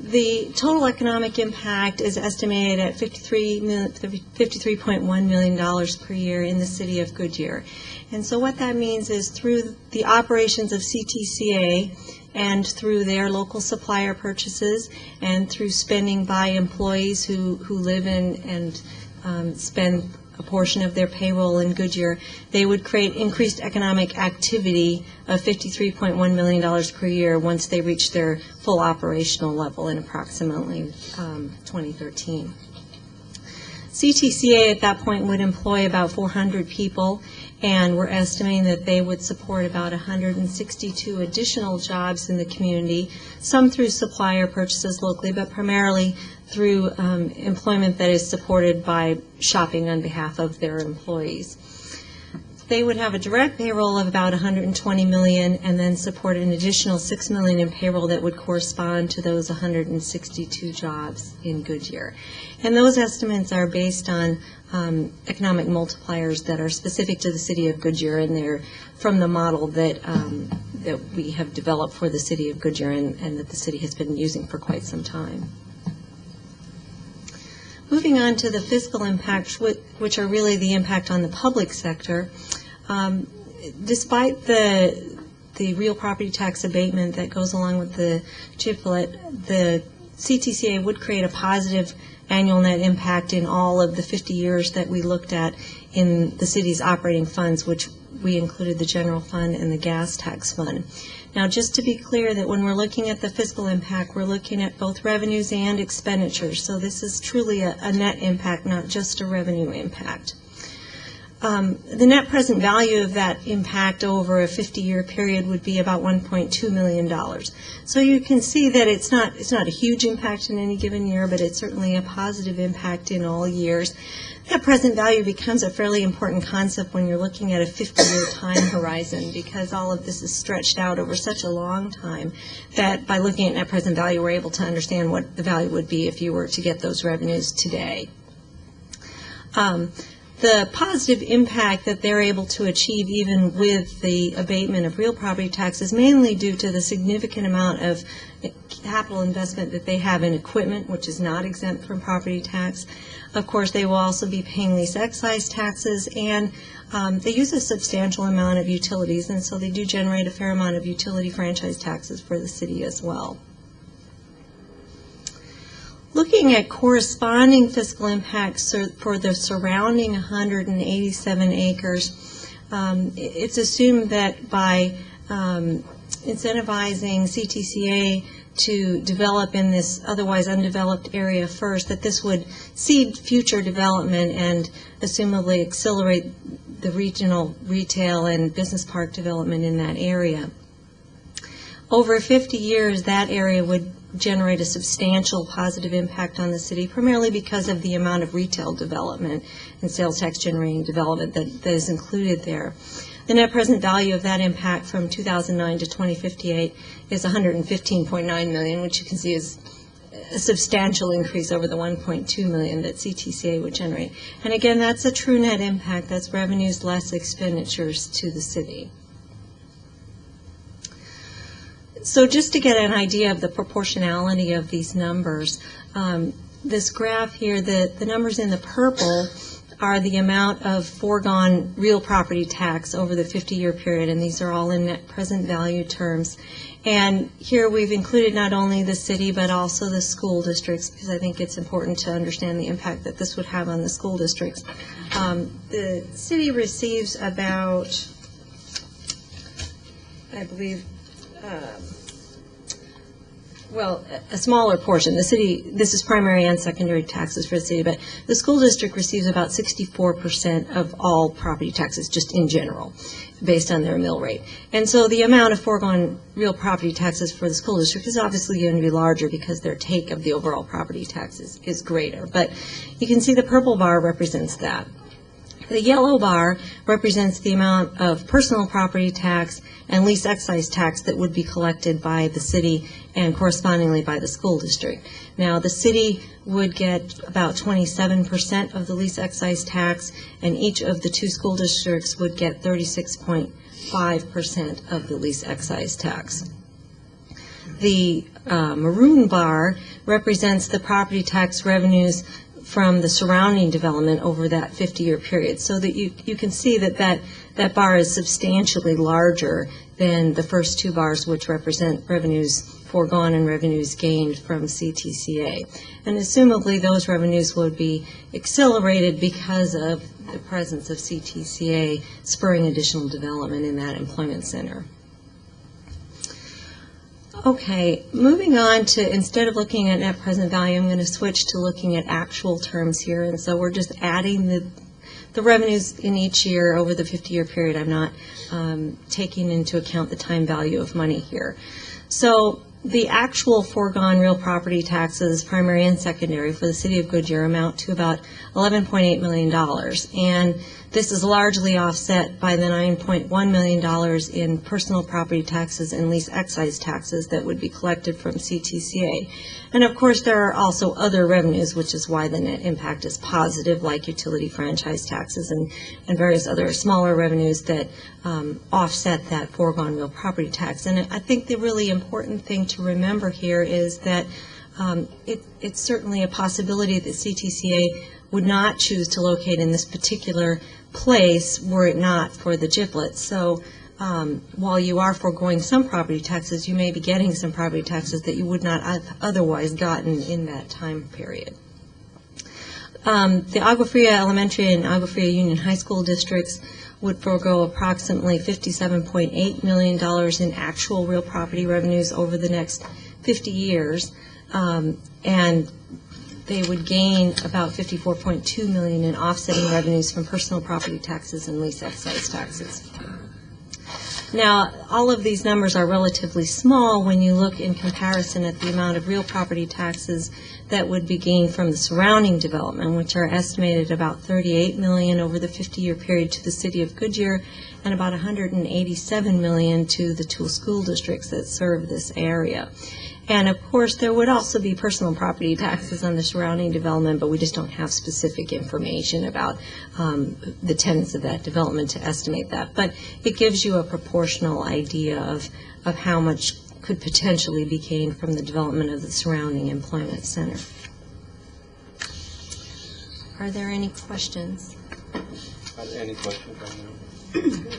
The total economic impact is estimated at $53.1 million per year in the city of Goodyear. And so what that means is through the operations of CTCA and through their local supplier purchases and through spending by employees who live in and spend a portion of their payroll in Goodyear, they would create increased economic activity of $53.1 million per year once they reach their full operational level in approximately 2013. CTCA at that point would employ about 400 people, and we're estimating that they would support about 162 additional jobs in the community, some through supplier purchases locally, but primarily through employment that is supported by shopping on behalf of their employees. They would have a direct payroll of about $120 million and then support an additional $6 million in payroll that would correspond to those 162 jobs in Goodyear. And those estimates are based on economic multipliers that are specific to the city of Goodyear, and they're from the model that that we have developed for the city of Goodyear and that the city has been using for quite some time. Moving on to the fiscal impacts, which are really the impact on the public sector, despite the real property tax abatement that goes along with the chiplet, the CTCA would create a positive annual net impact in all of the 50 years that we looked at in the city's operating funds, which we included the general fund and the gas tax fund. Now, just to be clear that when we're looking at the fiscal impact, we're looking at both revenues and expenditures. So this is truly a net impact, not just a revenue impact. The net present value of that impact over a 50-year period would be about $1.2 million. So you can see that it's not a huge impact in any given year, but it's certainly a positive impact in all years. That present value becomes a fairly important concept when you're looking at a 50-year time horizon, because all of this is stretched out over such a long time that by looking at net present value, we're able to understand what the value would be if you were to get those revenues today. The positive impact that they're able to achieve even with the abatement of real property tax is mainly due to the significant amount of capital investment that they have in equipment, which is not exempt from property tax. Of course, they will also be paying lease excise taxes, and they use a substantial amount of utilities, and so they do generate a fair amount of utility franchise taxes for the city as well. Looking at corresponding fiscal impacts for the surrounding 187 acres, it's assumed that by incentivizing CTCA to develop in this otherwise undeveloped area first, that this would seed future development and assumably accelerate the regional retail and business park development in that area. Over 50 years, that area would generate a substantial positive impact on the city, primarily because of the amount of retail development and sales tax generating development that is included there. The net present value of that impact from 2009 to 2058 is $115.9 million, which you can see is a substantial increase over the $1.2 million that CTCA would generate. And again, that's a true net impact. That's revenues less expenditures to the city. So just to get an idea of the proportionality of these numbers, this graph here, the numbers in the purple are the amount of foregone real property tax over the 50-year period, and these are all in net present value terms. And here we've included not only the city but also the school districts, because I think it's important to understand the impact that this would have on the school districts. The city receives about, I believe, Well, a smaller portion. The city, this is primary and secondary taxes for the city, but the school district receives about 64% of all property taxes, just in general, based on their mill rate. And so the amount of foregone real property taxes for the school district is obviously going to be larger because their take of the overall property taxes is greater. But you can see the purple bar represents that. The yellow bar represents the amount of personal property tax and lease excise tax that would be collected by the city and correspondingly by the school district. Now, the city would get about 27% of the lease excise tax, and each of the two school districts would get 36.5% of the lease excise tax. The maroon bar represents the property tax revenues from the surrounding development over that 50-year period, so that you can see that bar is substantially larger than the first two bars, which represent revenues foregone and revenues gained from CTCA. And assumably those revenues would be accelerated because of the presence of CTCA spurring additional development in that employment center. Okay, moving on to, instead of looking at net present value, I'm going to switch to looking at actual terms here. And so we're just adding the revenues in each year over the 50-year period. I'm not taking into account the time value of money here. So the actual foregone real property taxes, primary and secondary, for the city of Goodyear amount to about $11.8 million. And this is largely offset by the $9.1 million in personal property taxes and lease excise taxes that would be collected from CTCA. And of course, there are also other revenues, which is why the net impact is positive, like utility franchise taxes and various other smaller revenues that offset that foregone real property tax. And I think the really important thing to remember here is that it's certainly a possibility that CTCA would not choose to locate in this particular place were it not for the GIPLET. So while you are foregoing some property taxes, you may be getting some property taxes that you would not have otherwise gotten in that time period. The Agua Fria Elementary and Agua Fria Union High School districts would forego approximately $57.8 million in actual real property revenues over the next 50 years, and they would gain about $54.2 million in offsetting revenues from personal property taxes and lease excise taxes. Now, all of these numbers are relatively small when you look in comparison at the amount of real property taxes that would be gained from the surrounding development, which are estimated about $38 million over the 50-year period to the city of Goodyear and about $187 million to the two school districts that serve this area. And of course, there would also be personal property taxes on the surrounding development, but we just don't have specific information about the tenants of that development to estimate that. But it gives you a proportional idea of how much could potentially be gained from the development of the surrounding employment center. Are there any questions? Any questions on that?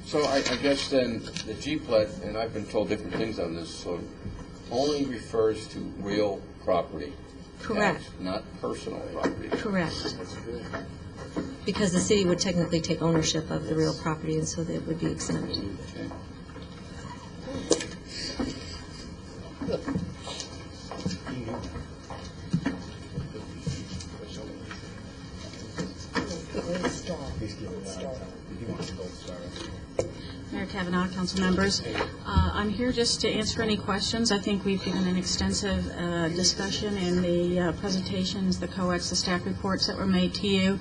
So I guess then the GPLET, and I've been told different things on this, so only refers to real property. Correct. Tax, not personal property. Correct. Because the city would technically take ownership of the real property, and so that would be exempt. Okay. Mayor Kavanaugh, council members. I'm here just to answer any questions. I think we've given an extensive discussion in the presentations, the COEX, the staff reports that were made to you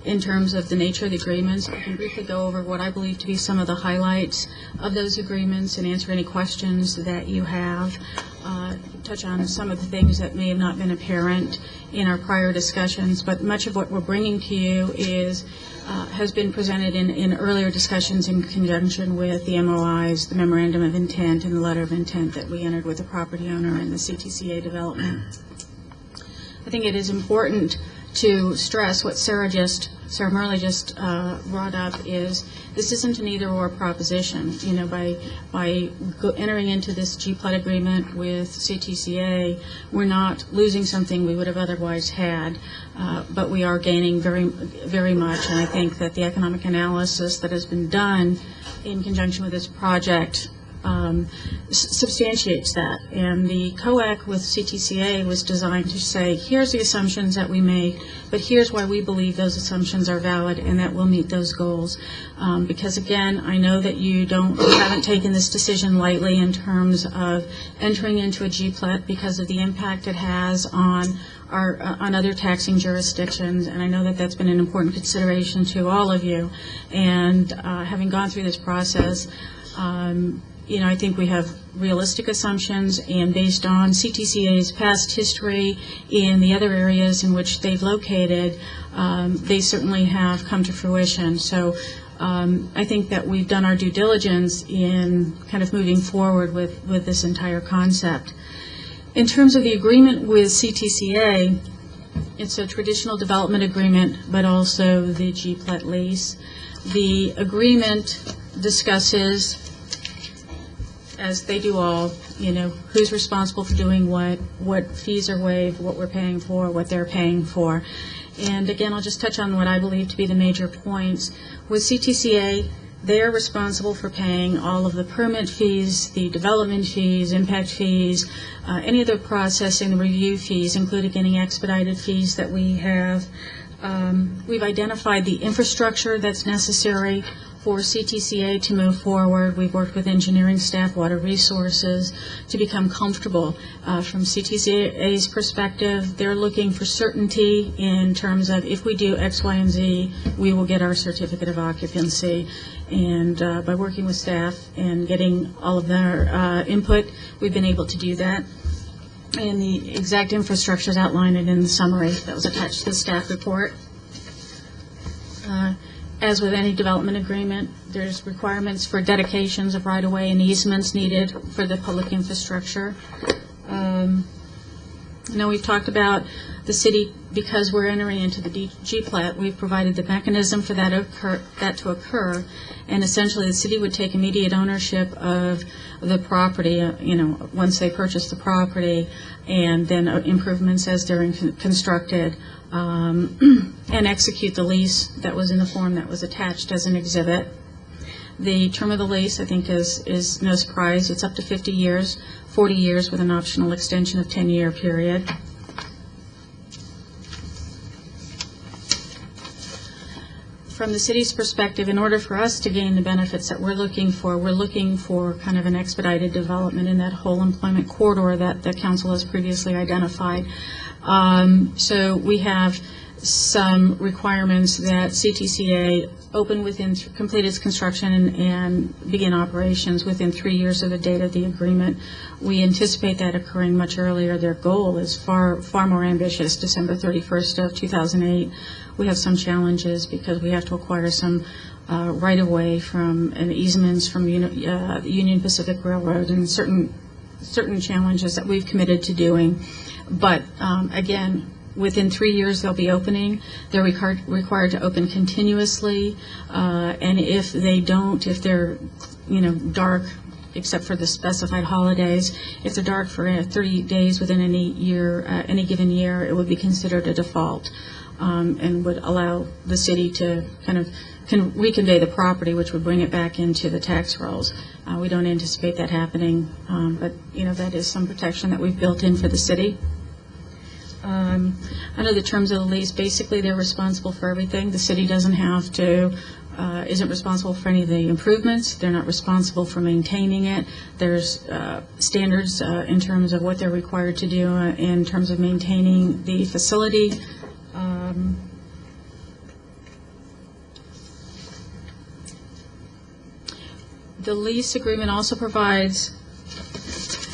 in terms of the nature of the agreements. I can briefly go over what I believe to be some of the highlights of those agreements and answer any questions that you have. Touch on some of the things that may have not been apparent in our prior discussions, but much of what we're bringing to you has been presented in earlier discussions in conjunction with the MOIs, the Memorandum of Intent, and the Letter of Intent that we entered with the property owner in the CTCA development. I think it is important to stress what Sarah Murley just brought up is this isn't an either-or proposition. You know, by entering into this GPLET agreement with CTCA, we're not losing something we would have otherwise had, but we are gaining very, very much. And I think that the economic analysis that has been done in conjunction with this project substantiates that. And the COAC with CTCA was designed to say, here's the assumptions that we make, but here's why we believe those assumptions are valid and that we'll meet those goals. Because again, I know that you haven't taken this decision lightly in terms of entering into a GPLET because of the impact it has on on other taxing jurisdictions, and I know that that's been an important consideration to all of you. And having gone through this process, I think we have realistic assumptions, and based on CTCA's past history in the other areas in which they've located, they certainly have come to fruition. So I think that we've done our due diligence in kind of moving forward with this entire concept. In terms of the agreement with CTCA, it's a traditional development agreement, but also the GPLET lease. The agreement discusses, as they do all, who's responsible for doing what fees are waived, what we're paying for, what they're paying for. And again, I'll just touch on what I believe to be the major points. With CTCA, they're responsible for paying all of the permit fees, the development fees, impact fees, any other processing, review fees, including any expedited fees that we have. We've identified the infrastructure that's necessary for CTCA to move forward. We've worked with engineering staff, water resources, to become comfortable. From CTCA's perspective, they're looking for certainty in terms of if we do X, Y, and Z, we will get our certificate of occupancy. And by working with staff and getting all of their input, we've been able to do that. And the exact infrastructure is outlined in the summary that was attached to the staff report. As with any development agreement, there's requirements for dedications of right-of-way and easements needed for the public infrastructure. Now, we've talked about the city, because we're entering into the GPLET, we've provided the mechanism for that to occur, and essentially the city would take immediate ownership of the property, once they purchase the property, and then improvements as they're constructed, and execute the lease that was in the form that was attached as an exhibit. The term of the lease, I think, is no surprise. It's up to 50 years, 40 years with an optional extension of 10-year period. From the city's perspective, in order for us to gain the benefits that we're looking for kind of an expedited development in that whole employment corridor that the council has previously identified. So we have some requirements that CTCA complete its construction and begin operations within 3 years of the date of the agreement. We anticipate that occurring much earlier. Their goal is far more ambitious, December 31st of 2008. We have some challenges because we have to acquire some right-of-way and easements from Union Pacific Railroad, and certain challenges that we've committed to doing. But again, within 3 years they'll be opening. They're required to open continuously, and if they don't, if they're dark, except for the specified holidays, if they're dark for 30 days within any given year, it would be considered a default, and would allow the city to kind of reconvey the property, which would bring it back into the tax rolls. We don't anticipate that happening, but that is some protection that we've built in for the city. Under the terms of the lease, basically they're responsible for everything. The city isn't responsible for any of the improvements. They're not responsible for maintaining it. There's standards in terms of what they're required to do in terms of maintaining the facility. The lease agreement also provides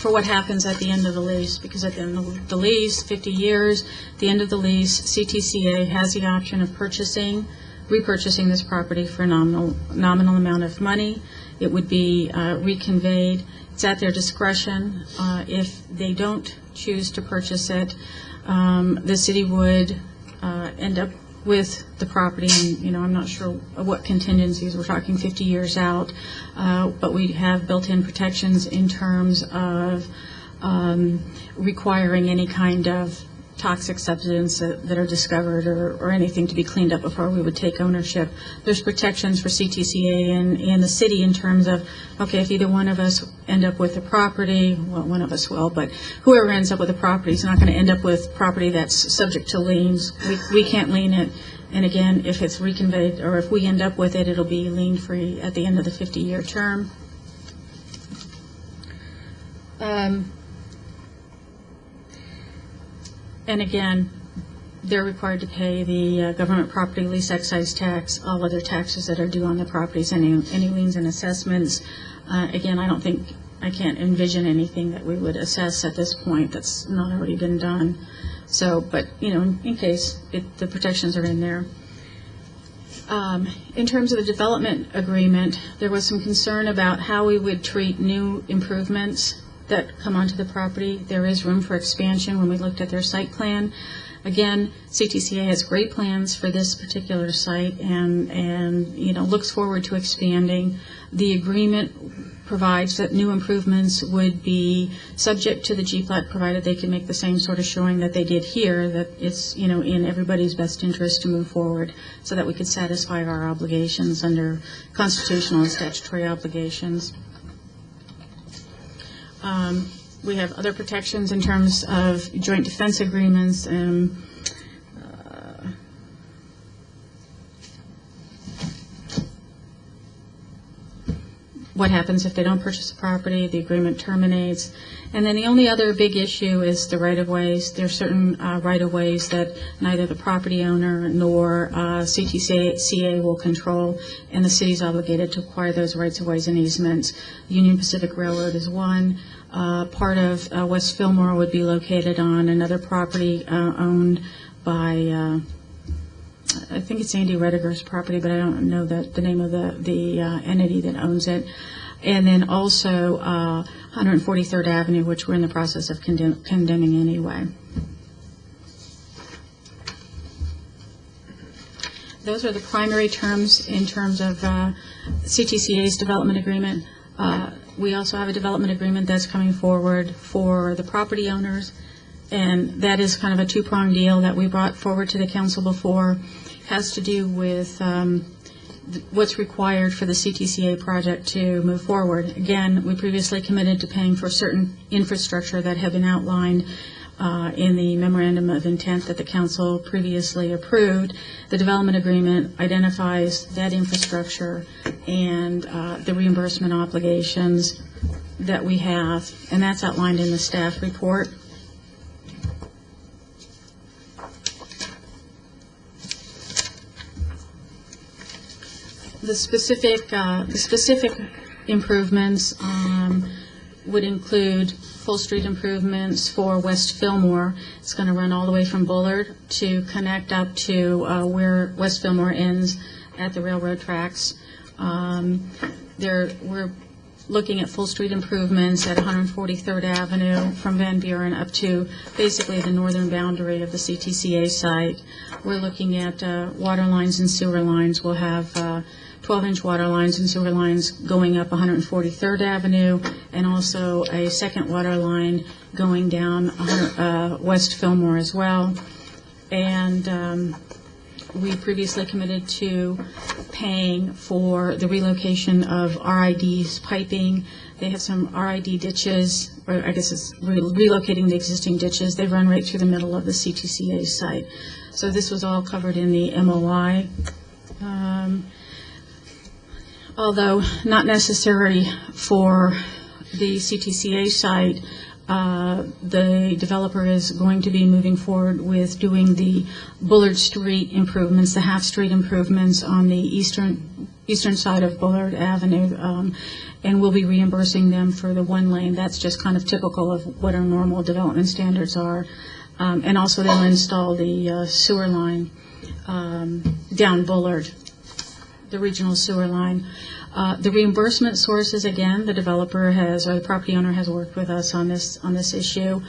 for what happens at the end of the lease, because at the end of the lease, 50 years, at the end of the lease, CTCA has the option of repurchasing this property for a nominal amount of money. It would be reconveyed. It's at their discretion. If they don't choose to purchase it, the city would end up with the property, and I'm not sure what contingencies. We're talking 50 years out, but we have built-in protections in terms of requiring any kind of toxic substance that are discovered or anything to be cleaned up before we would take ownership. There's protections for CTCA and the city in terms of, okay, if either one of us end up with the property, well, one of us will, but whoever ends up with the property is not going to end up with property that's subject to liens. We can't lien it. And again, if it's reconveyed or if we end up with it, it'll be lien-free at the end of the 50-year term. And again, they're required to pay the government property lease excise tax, all other taxes that are due on the properties, any liens and assessments. Again, I can't envision anything that we would assess at this point that's not already been done. So, but, in case, the protections are in there. In terms of the development agreement, there was some concern about how we would treat new improvements that come onto the property. There is room for expansion when we looked at their site plan. Again, CTCA has great plans for this particular site and looks forward to expanding. The agreement provides that new improvements would be subject to the G-Plat, provided they can make the same sort of showing that they did here, that it's in everybody's best interest to move forward so that we could satisfy our obligations under constitutional and statutory obligations. We have other protections in terms of joint defense agreements and what happens if they don't purchase the property, the agreement terminates. And then the only other big issue is the right-of-ways. There are certain right-of-ways that neither the property owner nor CTCA will control, and the city's obligated to acquire those rights-of-ways and easements. Union Pacific Railroad is one. Part of West Fillmore would be located on another property owned by, I think it's Andy Rediger's property, but I don't know the name of the entity that owns it. And then also 143rd Avenue, which we're in the process of condemning anyway. Those are the primary terms in terms of CTCA's development agreement. We also have a development agreement that's coming forward for the property owners, and that is kind of a two-pronged deal that we brought forward to the council before. It has to do with what's required for the CTCA project to move forward. Again, we previously committed to paying for certain infrastructure that had been outlined in the memorandum of intent that the council previously approved. The development agreement identifies that infrastructure and the reimbursement obligations that we have, and that's outlined in the staff report. The specific improvements would include full street improvements for West Fillmore. It's going to run all the way from Bullard to connect up to where West Fillmore ends at the railroad tracks. We're looking at full street improvements at 143rd Avenue from Van Buren up to basically the northern boundary of the CTCA site. We're looking at water lines and sewer lines. We'll have 12-inch water lines and sewer lines going up 143rd Avenue, and also a second water line going down West Fillmore as well. And we previously committed to paying for the relocation of RID's piping. They have some RID ditches, or I guess it's relocating the existing ditches. They run right through the middle of the CTCA site. So this was all covered in the MOI. Although not necessary for the CTCA site, the developer is going to be moving forward with doing the Bullard Street improvements, the half street improvements on the eastern side of Bullard Avenue, and we'll be reimbursing them for the one lane. That's just kind of typical of what our normal development standards are. And also they'll install the sewer line down Bullard, the regional sewer line. The reimbursement sources, again, the developer has, or the property owner has worked with us on this issue.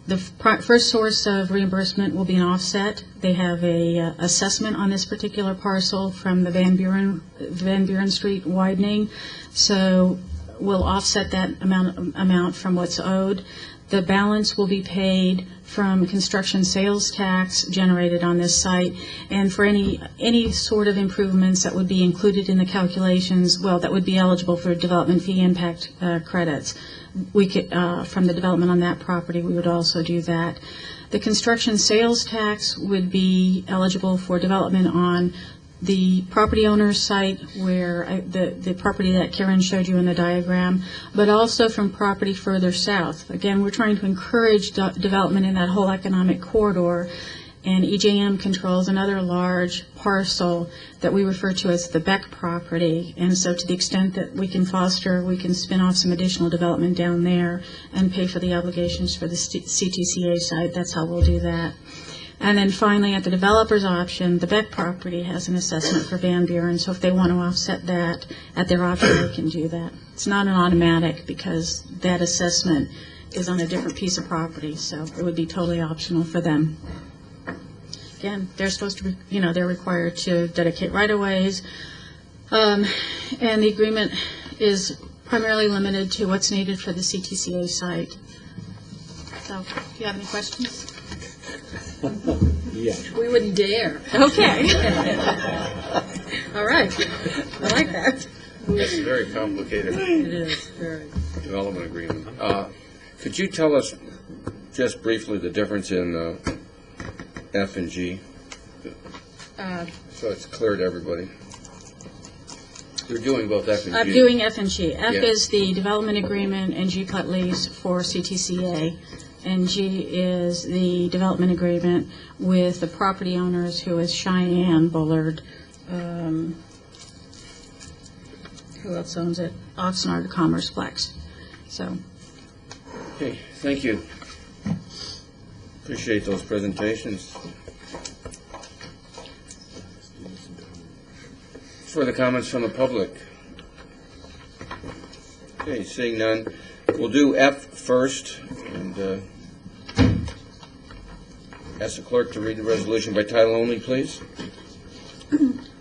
The first source of reimbursement will be an offset. They have a assessment on this particular parcel from the Van Buren Street widening. So will offset that amount from what's owed. The balance will be paid from construction sales tax generated on this site, and for any sort of improvements that would be included in the calculations, well, that would be eligible for development fee impact credits. We could, from the development on that property, we would also do that. The construction sales tax would be eligible for development on the property owner's site, where the property that Karen showed you in the diagram, but also from property further south. Again, we're trying to encourage development in that whole economic corridor, and EJM controls another large parcel that we refer to as the Beck property. And so to the extent that we can foster, we can spin off some additional development down there and pay for the obligations for the CTCA site. That's how we'll do that. And then finally, at the developer's option, the Beck property has an assessment for Van Buren, so if they want to offset that at their option, they can do that. It's not an automatic because that assessment is on a different piece of property, so it would be totally optional for them. Again, they're supposed to, they're required to dedicate right-of-ways, and the agreement is primarily limited to what's needed for the CTCA site. So, if you have any questions? Yeah. We wouldn't dare. Okay. All right. I like that. It's very complicated. It is, very. Development agreement. Could you tell us just briefly the difference in F and G? So it's clear to everybody. You're doing both F and G. I'm doing F and G. F Yeah. is the development agreement and G cut lease for CTCA. And G is the development agreement with the property owners, who is Cheyenne Bullard. Who else owns it? Oxnard Commerceplex. So, Okay, thank you. Appreciate those presentations. Further comments from the public? Okay, seeing none, we'll do F first, and ask the clerk to read the resolution by title only, please.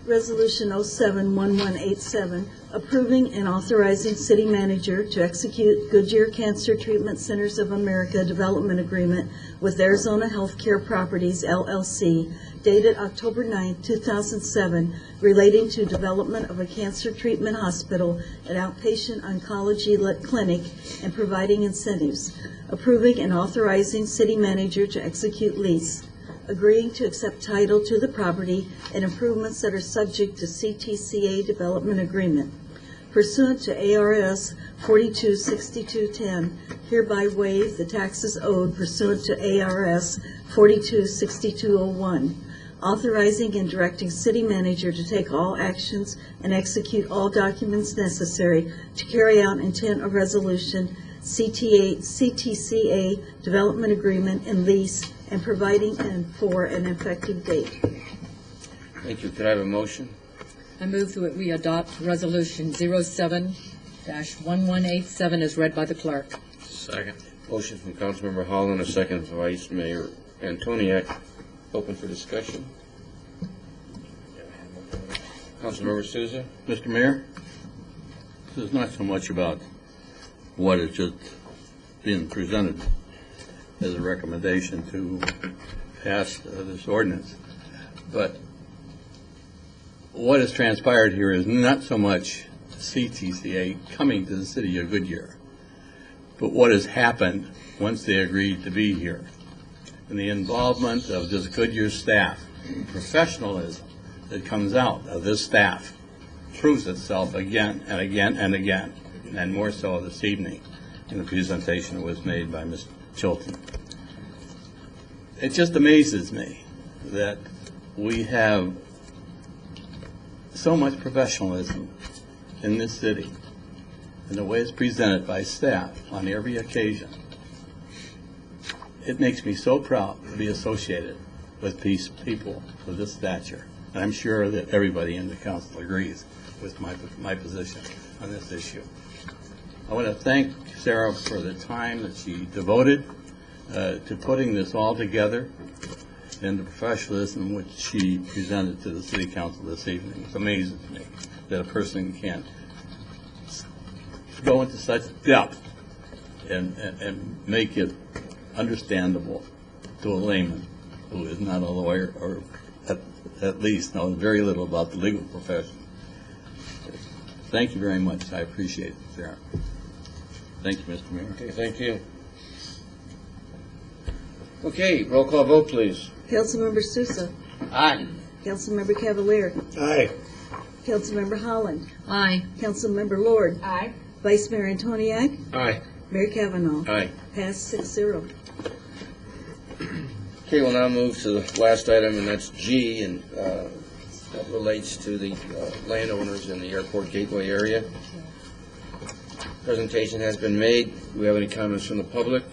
Resolution 07-1187, approving and authorizing city manager to execute Goodyear Cancer Treatment Centers of America development agreement with Arizona Healthcare Properties, LLC, dated October 9, 2007, relating to development of a cancer treatment hospital and outpatient oncology clinic and providing incentives, approving and authorizing city manager to execute lease, agreeing to accept title to the property and improvements that are subject to CTCA development agreement. Pursuant to ARS 426210, hereby waive the taxes owed pursuant to ARS 426201, authorizing and directing city manager to take all actions and execute all documents necessary to carry out intent of resolution CTCA development agreement and lease, and providing for an effective date. Thank you. Could I have a motion? I move that we adopt Resolution 07-1187 as read by the clerk. Second. Motion from Councilmember Holland, a second from Vice Mayor Antoniak. Open for discussion. Councilmember Souza. Mr. Mayor, this is not so much about what is just being presented as a recommendation to pass this ordinance, but what has transpired here is not so much CTCA coming to the city of Goodyear, but what has happened once they agreed to be here. And the involvement of this Goodyear staff, professionalism that comes out of this staff proves itself again and again and again, and more so this evening in the presentation that was made by Mr. Chilton. It just amazes me that we have so much professionalism in this city and the way it's presented by staff on every occasion. It makes me so proud to be associated with these people of this stature. And I'm sure that everybody in the council agrees with my position on this issue. I want to thank Sarah for the time that she devoted to putting this all together and the professionalism which she presented to the City Council this evening. It's amazing to me that a person can go into such depth and make it understandable to a layman who is not a lawyer or at least knows very little about the legal profession. Thank you very much. I appreciate it, Sarah. Thank you, Mr. Mayor. Okay, thank you. Okay, roll call vote, please. Councilmember Sousa. Aye. Councilmember Cavalier. Aye. Councilmember Holland. Aye. Councilmember Lord. Aye. Vice Mayor Antoniak. Aye. Mayor Kavanaugh. Aye. Passed 6-0. Okay, we'll now move to the last item, and that's G, and that relates to the landowners in the airport gateway area. Presentation has been made. Do we have any comments from the public?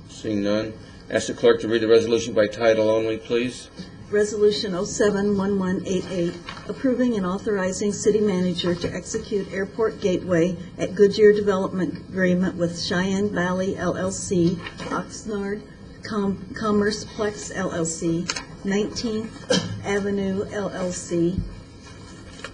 Seeing none. Ask the clerk to read the resolution by title only, please. Resolution 07-1188, approving and authorizing city manager to execute airport gateway at Goodyear Development Agreement with Cheyenne Valley LLC, Oxnard Commerceplex LLC, 19th Avenue LLC,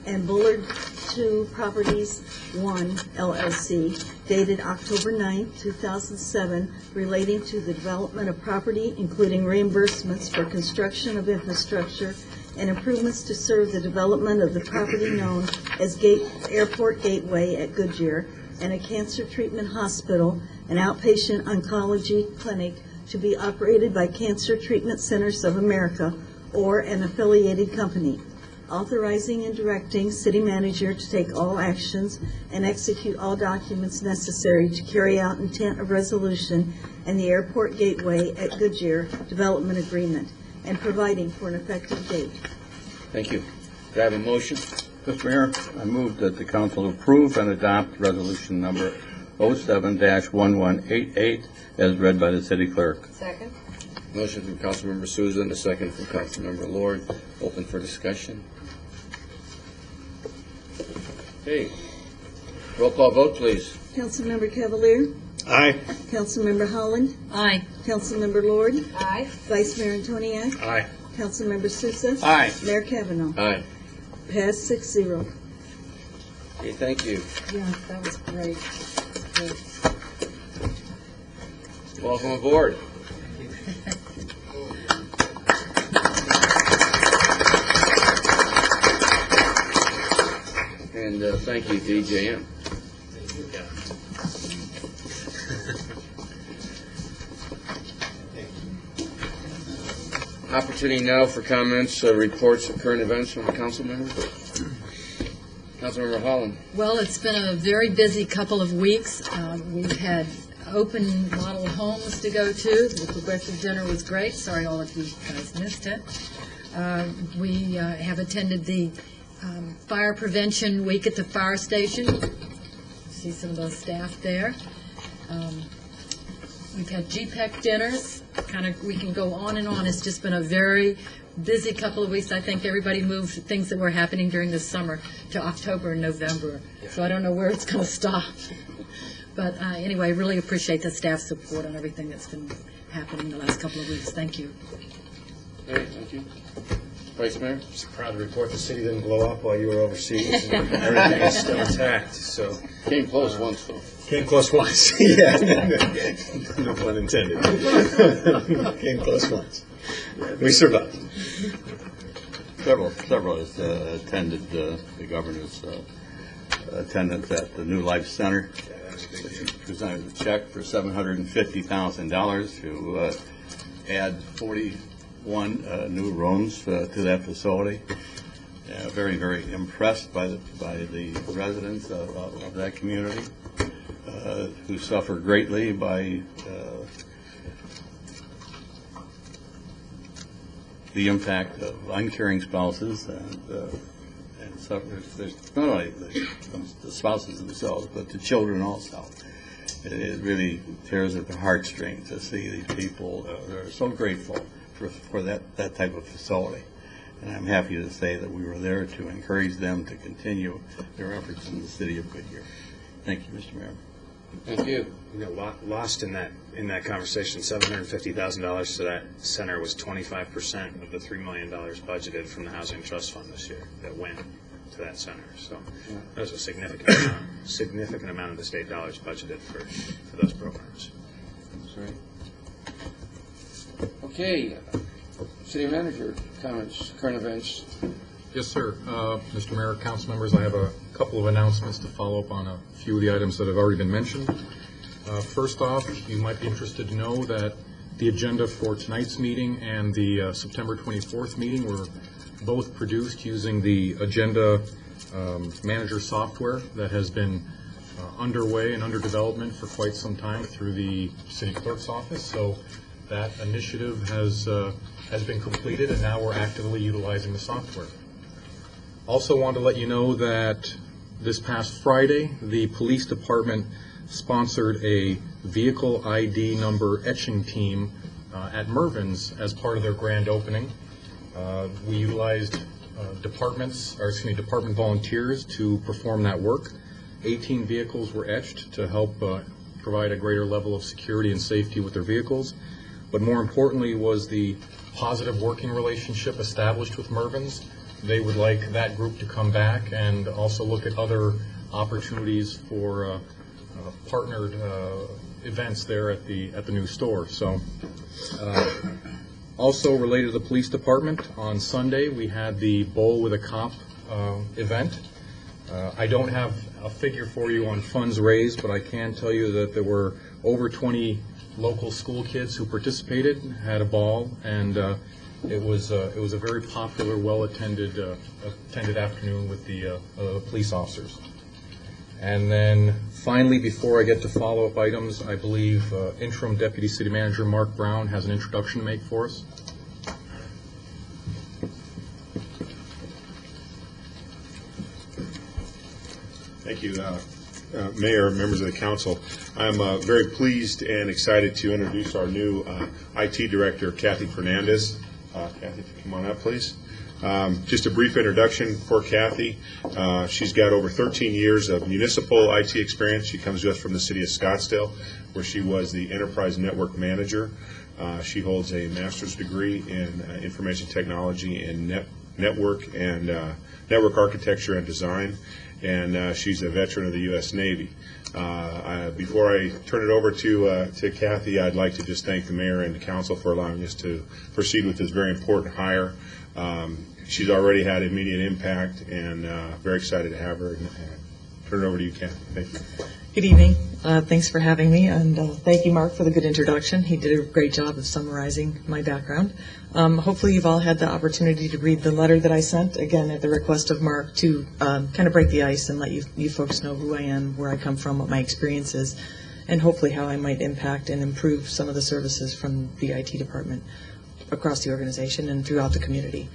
and Bullard 2 Properties 1 LLC, dated October 9, 2007, relating to the development of property, including reimbursements for construction of infrastructure and improvements to serve the development of the property known as Airport Gateway at Goodyear, and a cancer treatment hospital, an outpatient oncology clinic to be operated by Cancer Treatment Centers of America or an affiliated company, authorizing and directing city manager to take all actions and execute all documents necessary to carry out intent of resolution and the Airport Gateway at Goodyear Development Agreement, and providing for an effective date. Thank you. Do I have a motion? Mr. Mayor, I move that the council approve and adopt resolution number 07-1188 as read by the city clerk. Second. Motion from Councilmember Sousa and a second from Councilmember Lord. Open for discussion. Okay. Roll call vote, please. Councilmember Cavalier. Aye. Councilmember Holland. Aye. Councilmember Lord. Aye. Vice Mayor Antoniak. Aye. Councilmember Sousa. Aye. Mayor Kavanaugh. Aye. Passed 6-0. Okay, thank you. Yeah, that was great. Good. Welcome aboard. And thank you, DJM. Opportunity now for comments, reports of current events from the council members. Councilmember Holland. Well, it's been a very busy couple of weeks. We've had open model homes to go to. The progressive dinner was great. Sorry all of you guys missed it. We have attended the fire prevention week at the fire station. See some of those staff there. We've had GPEC dinners. We can go on and on. It's just been a very busy couple of weeks. I think everybody moved things that were happening during the summer to October and November. So I don't know where it's going to stop. But anyway, really appreciate the staff support on everything that's been happening the last couple of weeks. Thank you. Great, thank you. Vice Mayor? I'm proud to report the city didn't blow up while you were overseas, and everything is still intact, so. Came close once, though. Came close once, yeah. No pun intended. Came close once. We survived. Several attended the governor's attendance at the New Life Center. Presented a check for $750,000 to add 41 new rooms to that facility. Very, very impressed by the residents of that community who suffer greatly by the impact of uncaring spouses and there's not only the spouses themselves, but the children also. It really tears at the heartstring to see these people that are so grateful for that type of facility. And I'm happy to say that we were there to encourage them to continue their efforts in the city of Goodyear. Thank you, Mr. Mayor. Thank you. Lost in that conversation, $750,000 to that center was 25% of the $3 million budgeted from the Housing Trust Fund this year that went. to that center. So there's a significant amount of the state dollars budgeted for those programs. That's right. Okay, city manager, comments, current events. Yes, sir. Mr. Mayor, council members, I have a couple of announcements to follow up on a few of the items that have already been mentioned. First off, you might be interested to know that the agenda for tonight's meeting and the September 24th meeting were both produced using the agenda manager software that has been underway and under development for quite some time through the city clerk's office. So that initiative has been completed, and now we're actively utilizing the software. Also want to let you know that this past Friday, the police department sponsored a vehicle ID number etching team at Mervyn's as part of their grand opening. We utilized department volunteers to perform that work. 18 vehicles were etched to help provide a greater level of security and safety with their vehicles. But more importantly was the positive working relationship established with Mervyn's. They would like that group to come back and also look at other opportunities for partnered events there at the new store. So also related to the police department, on Sunday we had the Bowl with a Cop event. I don't have a figure for you on funds raised, but I can tell you that there were over 20 local school kids who participated, had a ball, and it was a very popular, well-attended afternoon with the police officers. And then finally, before I get to follow-up items, I believe Interim Deputy City Manager Mark Brown has an introduction to make for us. Thank you, Mayor, members of the council. I'm very pleased and excited to introduce our new IT Director, Kathy Fernandez. Kathy, if you come on up, please. Just a brief introduction for Kathy. She's got over 13 years of municipal IT experience. She comes to us from the city of Scottsdale, where she was the Enterprise Network Manager. She holds a master's degree in information technology and network architecture and design, and she's a veteran of the U.S. Navy. Before I turn it over to Kathy, I'd like to just thank the mayor and the council for allowing us to proceed with this very important hire. She's already had immediate impact, and very excited to have her. And turn it over to you, Kathy. Thank you. Good evening. Thanks for having me, and thank you, Mark, for the good introduction. He did a great job of summarizing my background. Hopefully you've all had the opportunity to read the letter that I sent, again, at the request of Mark, to kind of break the ice and let you folks know who I am, where I come from, what my experience is, and hopefully how I might impact and improve some of the services from the IT department across the organization and throughout the community.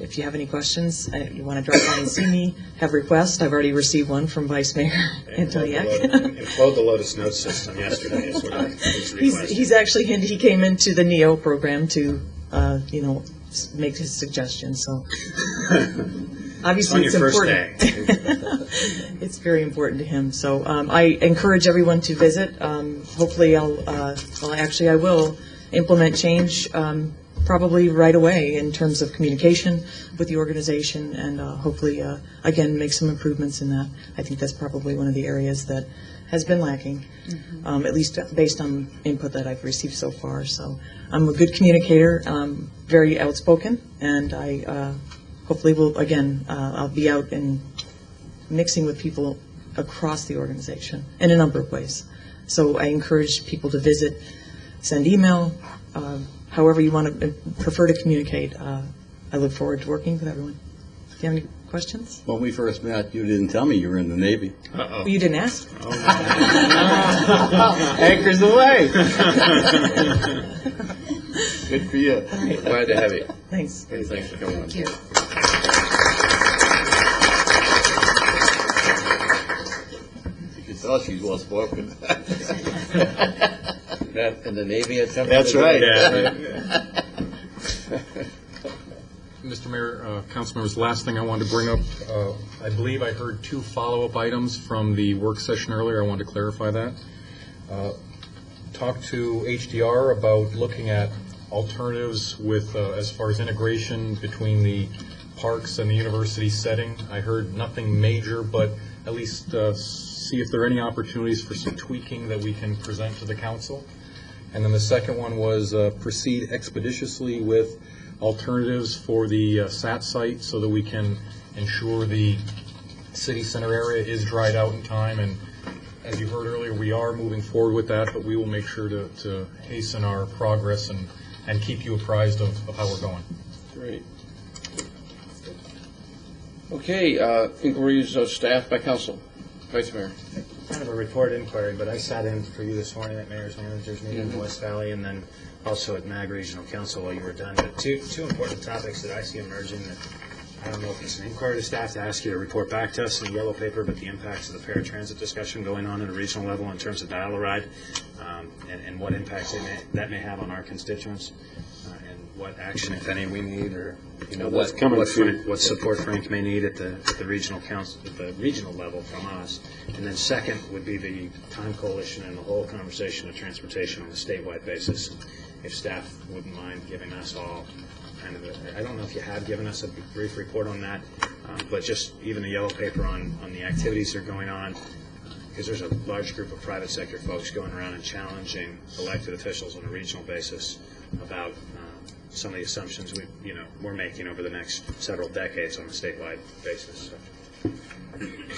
If you have any questions, you want to drop by and see me, have requests, I've already received one from Vice Mayor Antoniak. Implode the Lotus Notes system yesterday is what I was requesting. He's actually, he came into the NEO program to, make his suggestions, so. Obviously, it's important. It's very important to him. So I encourage everyone to visit. Hopefully I will implement change probably right away in terms of communication with the organization, and hopefully, again, make some improvements in that. I think that's probably one of the areas that has been lacking, at least based on input that I've received so far. So I'm a good communicator, very outspoken, and I hopefully will, again, I'll be out and mixing with people across the organization in a number of ways. So I encourage people to visit, send email, however you want to prefer to communicate. I look forward to working with everyone. Do you have any questions? When we first met, you didn't tell me you were in the Navy. Well, you didn't ask. Anchors away. Good for you. Glad to have you. Thanks. Hey, thanks for coming on. Thank you. You can tell she's well spoken. In the Navy at some That's right. Mr. Mayor, council members, last thing I wanted to bring up, I believe I heard 2 follow-up items from the work session earlier. I wanted to clarify that. Talked to HDR about looking at alternatives with, as far as integration between the parks and the university setting. I heard nothing major, but at least see if there are any opportunities for some tweaking that we can present to the council. And then the second one was proceed expeditiously with alternatives for the SAT site so that we can ensure the city center area is dried out in time. And as you heard earlier, we are moving forward with that, but we will make sure to hasten our progress and keep you apprised of how we're going. Great. Okay, inquiries of staff by council. Vice Mayor. Kind of a report inquiry, but I sat in for you this morning at Mayor's Managers meeting in the West Valley, and then also at MAG Regional Council while you were done. But two important topics that I see emerging that I don't know if it's an inquiry to staff to ask you to report back to us in yellow paper, but the impacts of the paratransit discussion going on at a regional level in terms of dial-a-ride, and what impacts that may have on our constituents, and what action, if any, we need, or what support Frank may need at the regional council, at the regional level from us. And then second would be the time coalition and the whole conversation of transportation on a statewide basis. If staff wouldn't mind giving us all kind of I don't know if you have given us a brief report on that, but just even a yellow paper on the activities that are going on, because there's a large group of private sector folks going around and challenging elected officials on a regional basis about some of the assumptions we're making over the next several decades on a statewide basis.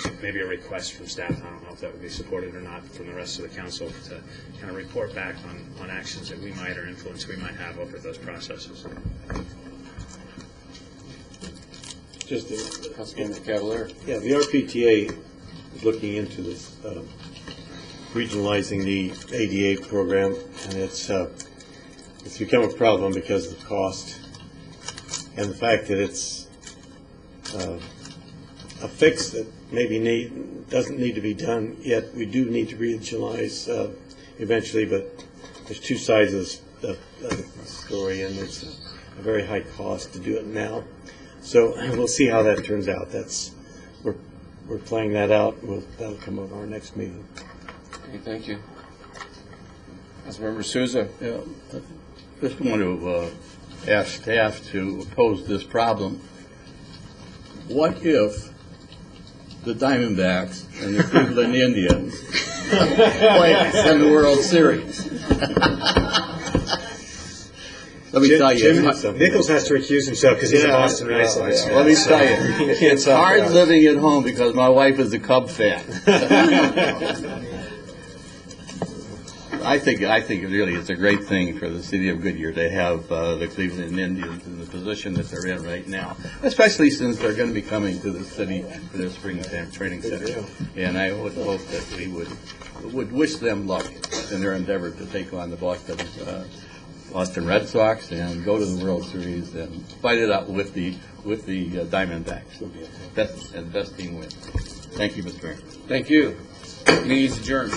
So maybe a request from staff. I don't know if that would be supported or not from the rest of the council to kind of report back on actions that we might or influence we might have over those processes. Councilman Cavalier. Yeah, the RPTA is looking into this regionalizing the ADA program, and it's become a problem because of the cost and the fact that it's a fix that maybe doesn't need to be done yet. We do need to regionalize eventually, but there's two sides of the story, and there's a very high cost to do it now. So we'll see how that turns out. We're playing that out. That'll come up at our next meeting. Okay, thank you. Councilmember Souza. Yeah, I just want to ask staff to pose this problem. What if the Diamondbacks and the Cleveland Indians play in the World Series? Let me tell you, Nichols has to recuse himself because he's a Boston Red Sox fan. Let me tell you, it's hard living at home because my wife is a Cub fan. I think really it's a great thing for the city of Goodyear to have the Cleveland Indians in the position that they're in right now, especially since they're going to be coming to the city for their spring training center. And I would hope that we would wish them luck in their endeavor to take on the Boston Red Sox and go to the World Series and fight it out with the Diamondbacks. Best team win. Thank you, Mr. Mayor. Thank you. Meeting is adjourned.